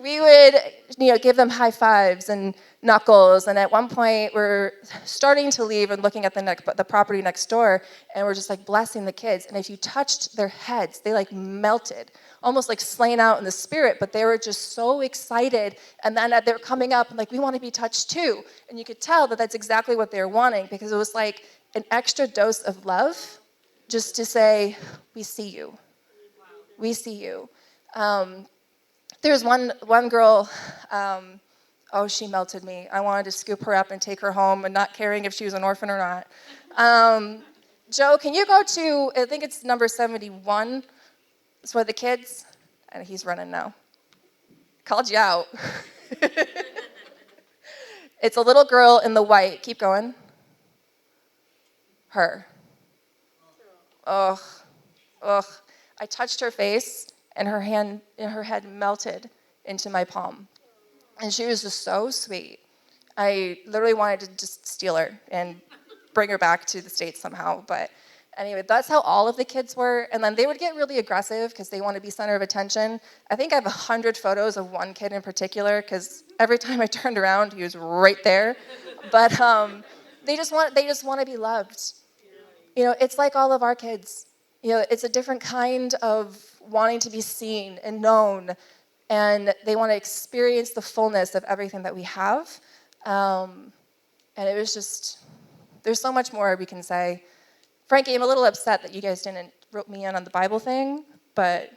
we would, give them high fives and knuckles. And at one point, we're starting to leave and looking at the property next door, and we're just blessing the kids. And if you touched their heads, they melted, almost slain out in the spirit. But they were just so excited. And then they were coming up and we want to be touched too. And you could tell that that's exactly what they were wanting, because it was like an extra dose of love, just to say, we see you. We see you. There was one girl, she melted me. I wanted to scoop her up and take her home, and not caring if she was an orphan or not. Joe, can you go to, I think it's number 71. It's for the kids. And he's running now. Called you out. It's a little girl in the white. Keep going. Her. Ugh. I touched her face, and her head melted into my palm. And she was just so sweet. I literally wanted to just steal her and bring her back to the States somehow. But anyway, that's how all of the kids were. And then they would get really aggressive because they want to be center of attention. I think I have 100 photos of one kid in particular, because every time I turned around, he was right there. But they just want to be loved. It's like all of our kids. It's a different kind of wanting to be seen and known, and they want to experience the fullness of everything that we have. And it was just, there's so much more we can say. Frankie, I'm a little upset that you guys didn't rope me in on the Bible thing, but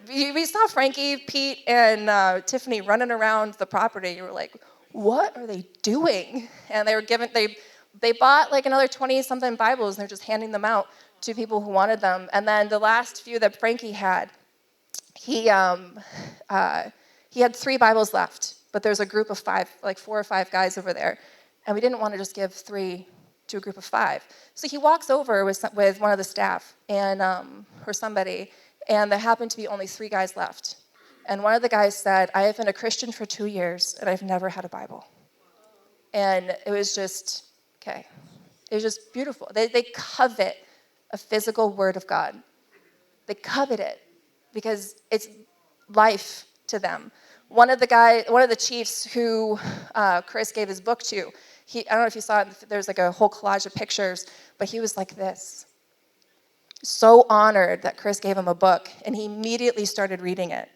we saw Frankie, Pete, and Tiffany running around the property. You were like, what are they doing? And they bought another 20-something Bibles, and they're just handing them out to people who wanted them. And then the last few that Frankie had, he had 3 Bibles left, but there's a group of 5, 4 or 5 guys over there, and we didn't want to just give 3 to a group of 5. So he walks over with one of the staff and or somebody, and there happened to be only 3 guys left. And one of the guys said, I have been a Christian for 2 years, and I've never had a Bible. And it was just, okay. It was just beautiful. They covet a physical word of God. They covet it because it's life to them. One of the chiefs who Chris gave his book to, I don't know if you saw it, there's a whole collage of pictures, but he was like this. So honored that Chris gave him a book, and he immediately started reading it.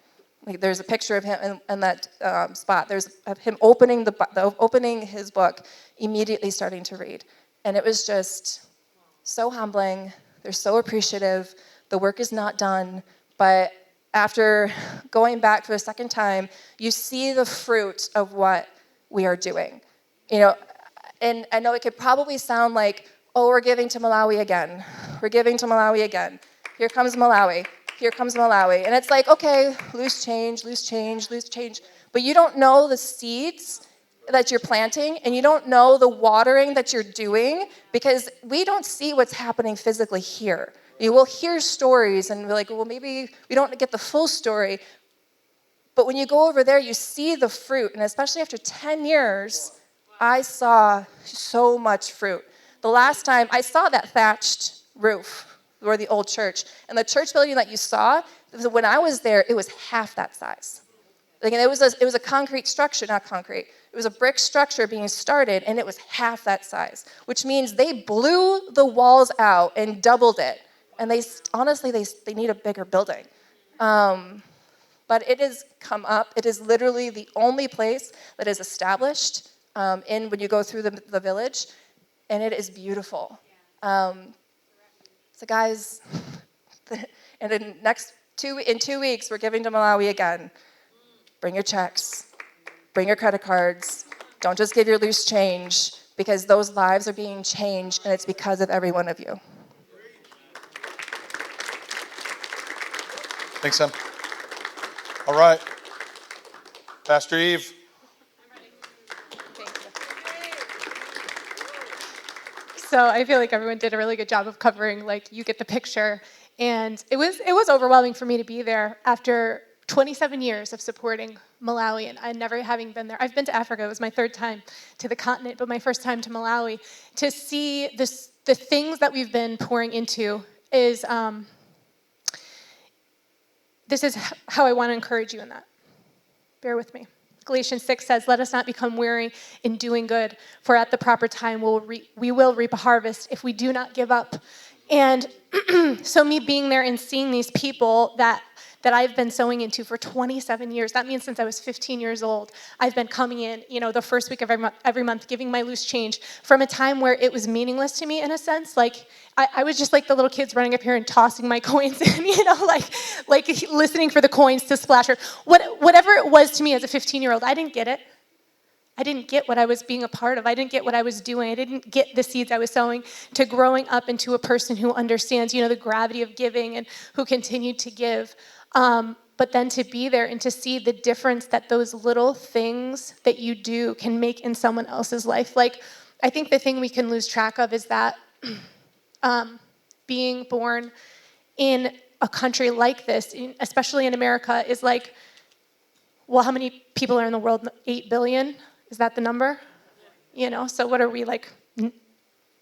There's a picture of him in that spot. There's him opening his book, immediately starting to read. And it was just so humbling. They're so appreciative. The work is not done, but after going back for a second time, you see the fruit of what we are doing. And I know it could probably sound like, oh, we're giving to Malawi again. We're giving to Malawi again. Here comes Malawi. Here comes Malawi. And it's like, okay, loose change, loose change, loose change. But you don't know the seeds that you're planting, and you don't know the watering that you're doing, because we don't see what's happening physically here. You will hear stories and we're like, well, maybe we don't get the full story. But when you go over there, you see the fruit. And especially after 10 years, I saw so much fruit. The last time I saw that thatched roof, or the old church, and the church building that you saw, when I was there, it was half that size. Like, and it was a concrete structure, not concrete. It was a brick structure being started, and it was half that size, which means they blew the walls out and doubled it. And honestly, they need a bigger building. But it has come up. It is literally the only place that is established when you go through the village, and it is beautiful. So guys, and in 2 weeks, we're giving to Malawi again. Bring your checks. Bring your credit cards. Don't just give your loose change, because those lives are being changed, and it's because of every one of you. Thanks, Sam. All right. Pastor Eve. So I feel like everyone did a really good job of covering, like, you get the picture. And it was overwhelming for me to be there after 27 years of supporting Malawi, and I never having been there. I've been to Africa. It was my third time to the continent, but my first time to Malawi. To see the things that we've been pouring into is, this is how I want to encourage you in that. Bear with me. Galatians 6 says, let us not become weary in doing good, for at the proper time we will reap a harvest if we do not give up. And so me being there and seeing these people that I've been sowing into for 27 years, that means since I was 15 years old, I've been coming in, the first week of every month, giving my loose change from a time where it was meaningless to me in a sense. Like, I was just like the little kids running up here and tossing my coins in, like listening for the coins to splash. Or whatever it was to me as a 15-year-old, I didn't get it. I didn't get what I was being a part of. I didn't get what I was doing. I didn't get the seeds I was sowing, to growing up into a person who understands, the gravity of giving and who continued to give. But then to be there and to see the difference that those little things that you do can make in someone else's life. Like, I think the thing we can lose track of is that being born in a country like this, especially in America, is like, well, how many people are in the world? 8 billion? Is that the number? So what are we, like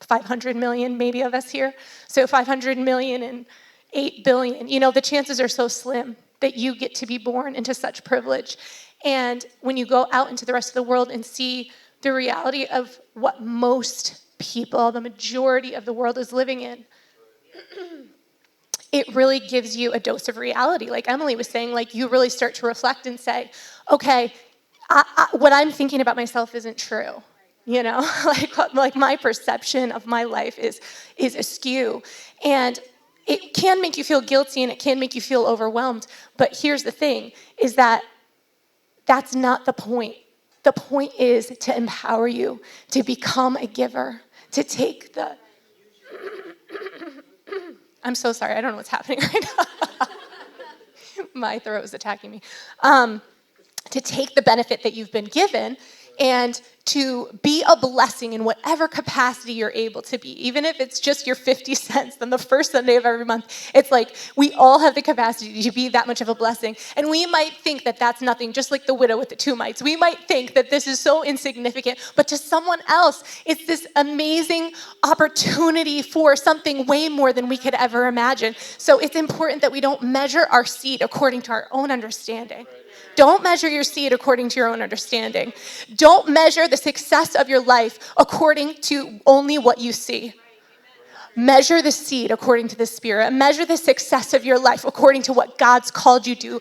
500 million maybe of us here? So 500 million and 8 billion. The chances are so slim that you get to be born into such privilege. And when you go out into the rest of the world and see the reality of what most people, the majority of the world is living in, it really gives you a dose of reality. Like Emily was saying, like, you really start to reflect and say, okay, what I'm thinking about myself isn't true. Like my perception of my life is askew. And it can make you feel guilty and it can make you feel overwhelmed. But here's the thing, is that that's not the point. The point is to empower you to become a giver, to take the... I'm so sorry, I don't know what's happening right now. My throat is attacking me. To take the benefit that you've been given and to be a blessing in whatever capacity you're able to be. Even if it's just your 50 cents, then the first Sunday of every month, it's like we all have the capacity to be that much of a blessing. And we might think that that's nothing, just like the widow with the 2 mites. We might think that this is so insignificant, but to someone else, it's this amazing opportunity for something way more than we could ever imagine. So it's important that we don't measure our seed according to our own understanding. Don't measure your seed according to your own understanding. Don't measure the success of your life according to only what you see. Measure the seed according to the Spirit. Measure the success of your life according to what God's called you to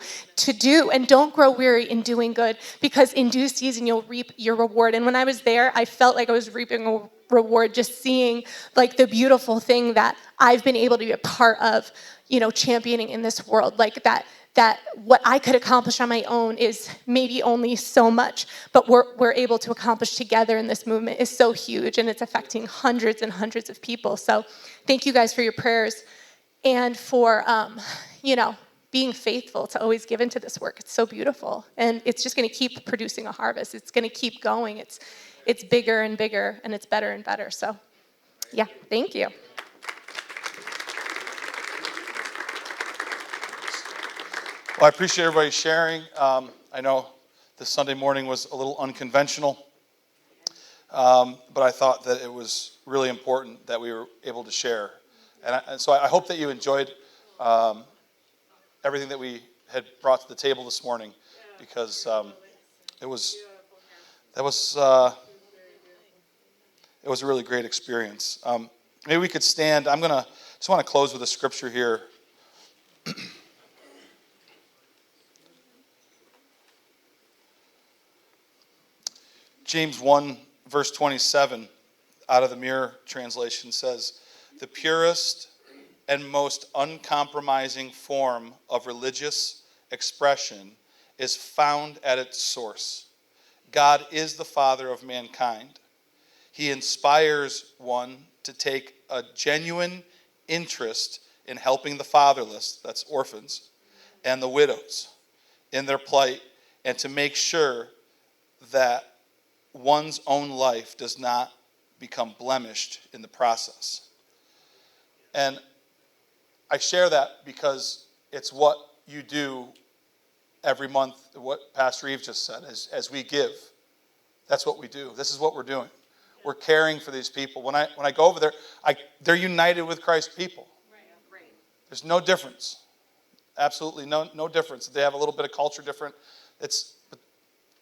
do. And don't grow weary in doing good, because in due season you'll reap your reward. And when I was there, I felt like I was reaping a reward just seeing like the beautiful thing that I've been able to be a part of, championing in this world. Like that that what I could accomplish on my own is maybe only so much, but we're able to accomplish together in this movement is so huge, and it's affecting hundreds and hundreds of people. So thank you guys for your prayers and for, being faithful to always give into this work. It's so beautiful, and it's just going to keep producing a harvest. It's going to keep going. It's bigger and bigger, and it's better and better. So, yeah, thank you. Well, I appreciate everybody sharing. I know this Sunday morning was a little unconventional, but I thought that it was really important that we were able to share. And so I hope that you enjoyed everything that we had brought to the table this morning, because it was a really great experience. Maybe we could stand. Just want to close with a scripture here. James 1, verse 27, out of the Mirror translation says, "The purest and most uncompromising form of religious expression is found at its source. God is the Father of mankind. He inspires one to take a genuine interest in helping the fatherless," that's orphans, "and the widows in their plight, and to make sure that one's own life does not become blemished in the process." And I share that because it's what you do every month, what Pastor Eve just said, as we give. That's what we do. This is what we're doing. We're caring for these people. When I go over there, they're united with Christ's people. There's no difference. Absolutely no difference. They have a little bit of culture different. But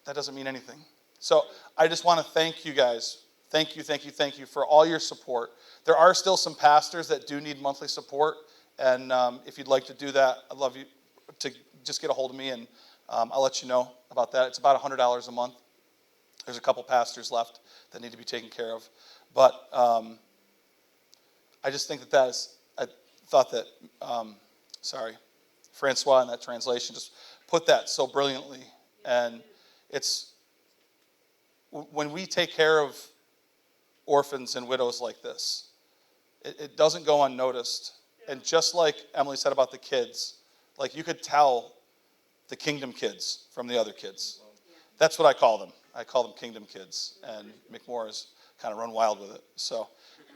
that doesn't mean anything. So I just want to thank you guys. Thank you for all your support. There are still some pastors that do need monthly support, and if you'd like to do that, I'd love you to just get a hold of me, and I'll let you know about that. It's about $100 a month. There's a couple pastors left that need to be taken care of. But I just think I thought that, Francois in that translation just put that so brilliantly. And it's, when we take care of orphans and widows like this, it doesn't go unnoticed. And just like Emily said about the kids, like you could tell the kingdom kids from the other kids. That's what I call them. I call them kingdom kids. And McMoore has kind of run wild with it. So,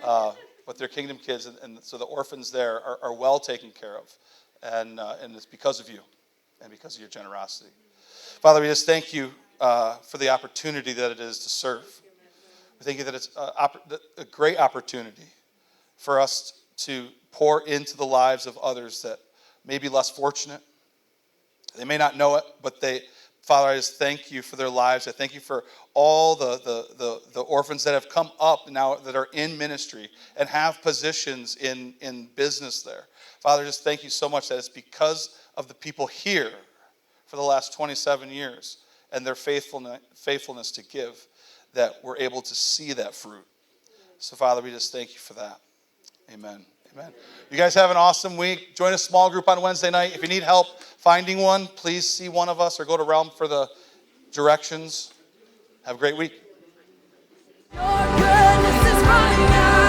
but they're kingdom kids, and so the orphans there are well taken care of. And it's because of you and because of your generosity. Father, we just thank you for the opportunity that it is to serve. We thank you that it's a great opportunity for us to pour into the lives of others that may be less fortunate. They may not know it, but Father, I just thank you for their lives. I thank you for all the orphans that have come up now that are in ministry and have positions in business there. Father, just thank you so much that it's because of the people here for the last 27 years and their faithfulness to give that we're able to see that fruit. So, Father, we just thank you for that. Amen. Amen. You guys have an awesome week. Join a small group on Wednesday night. If you need help finding one, please see one of us or go to Realm for the directions. Have a great week. Your goodness is running out.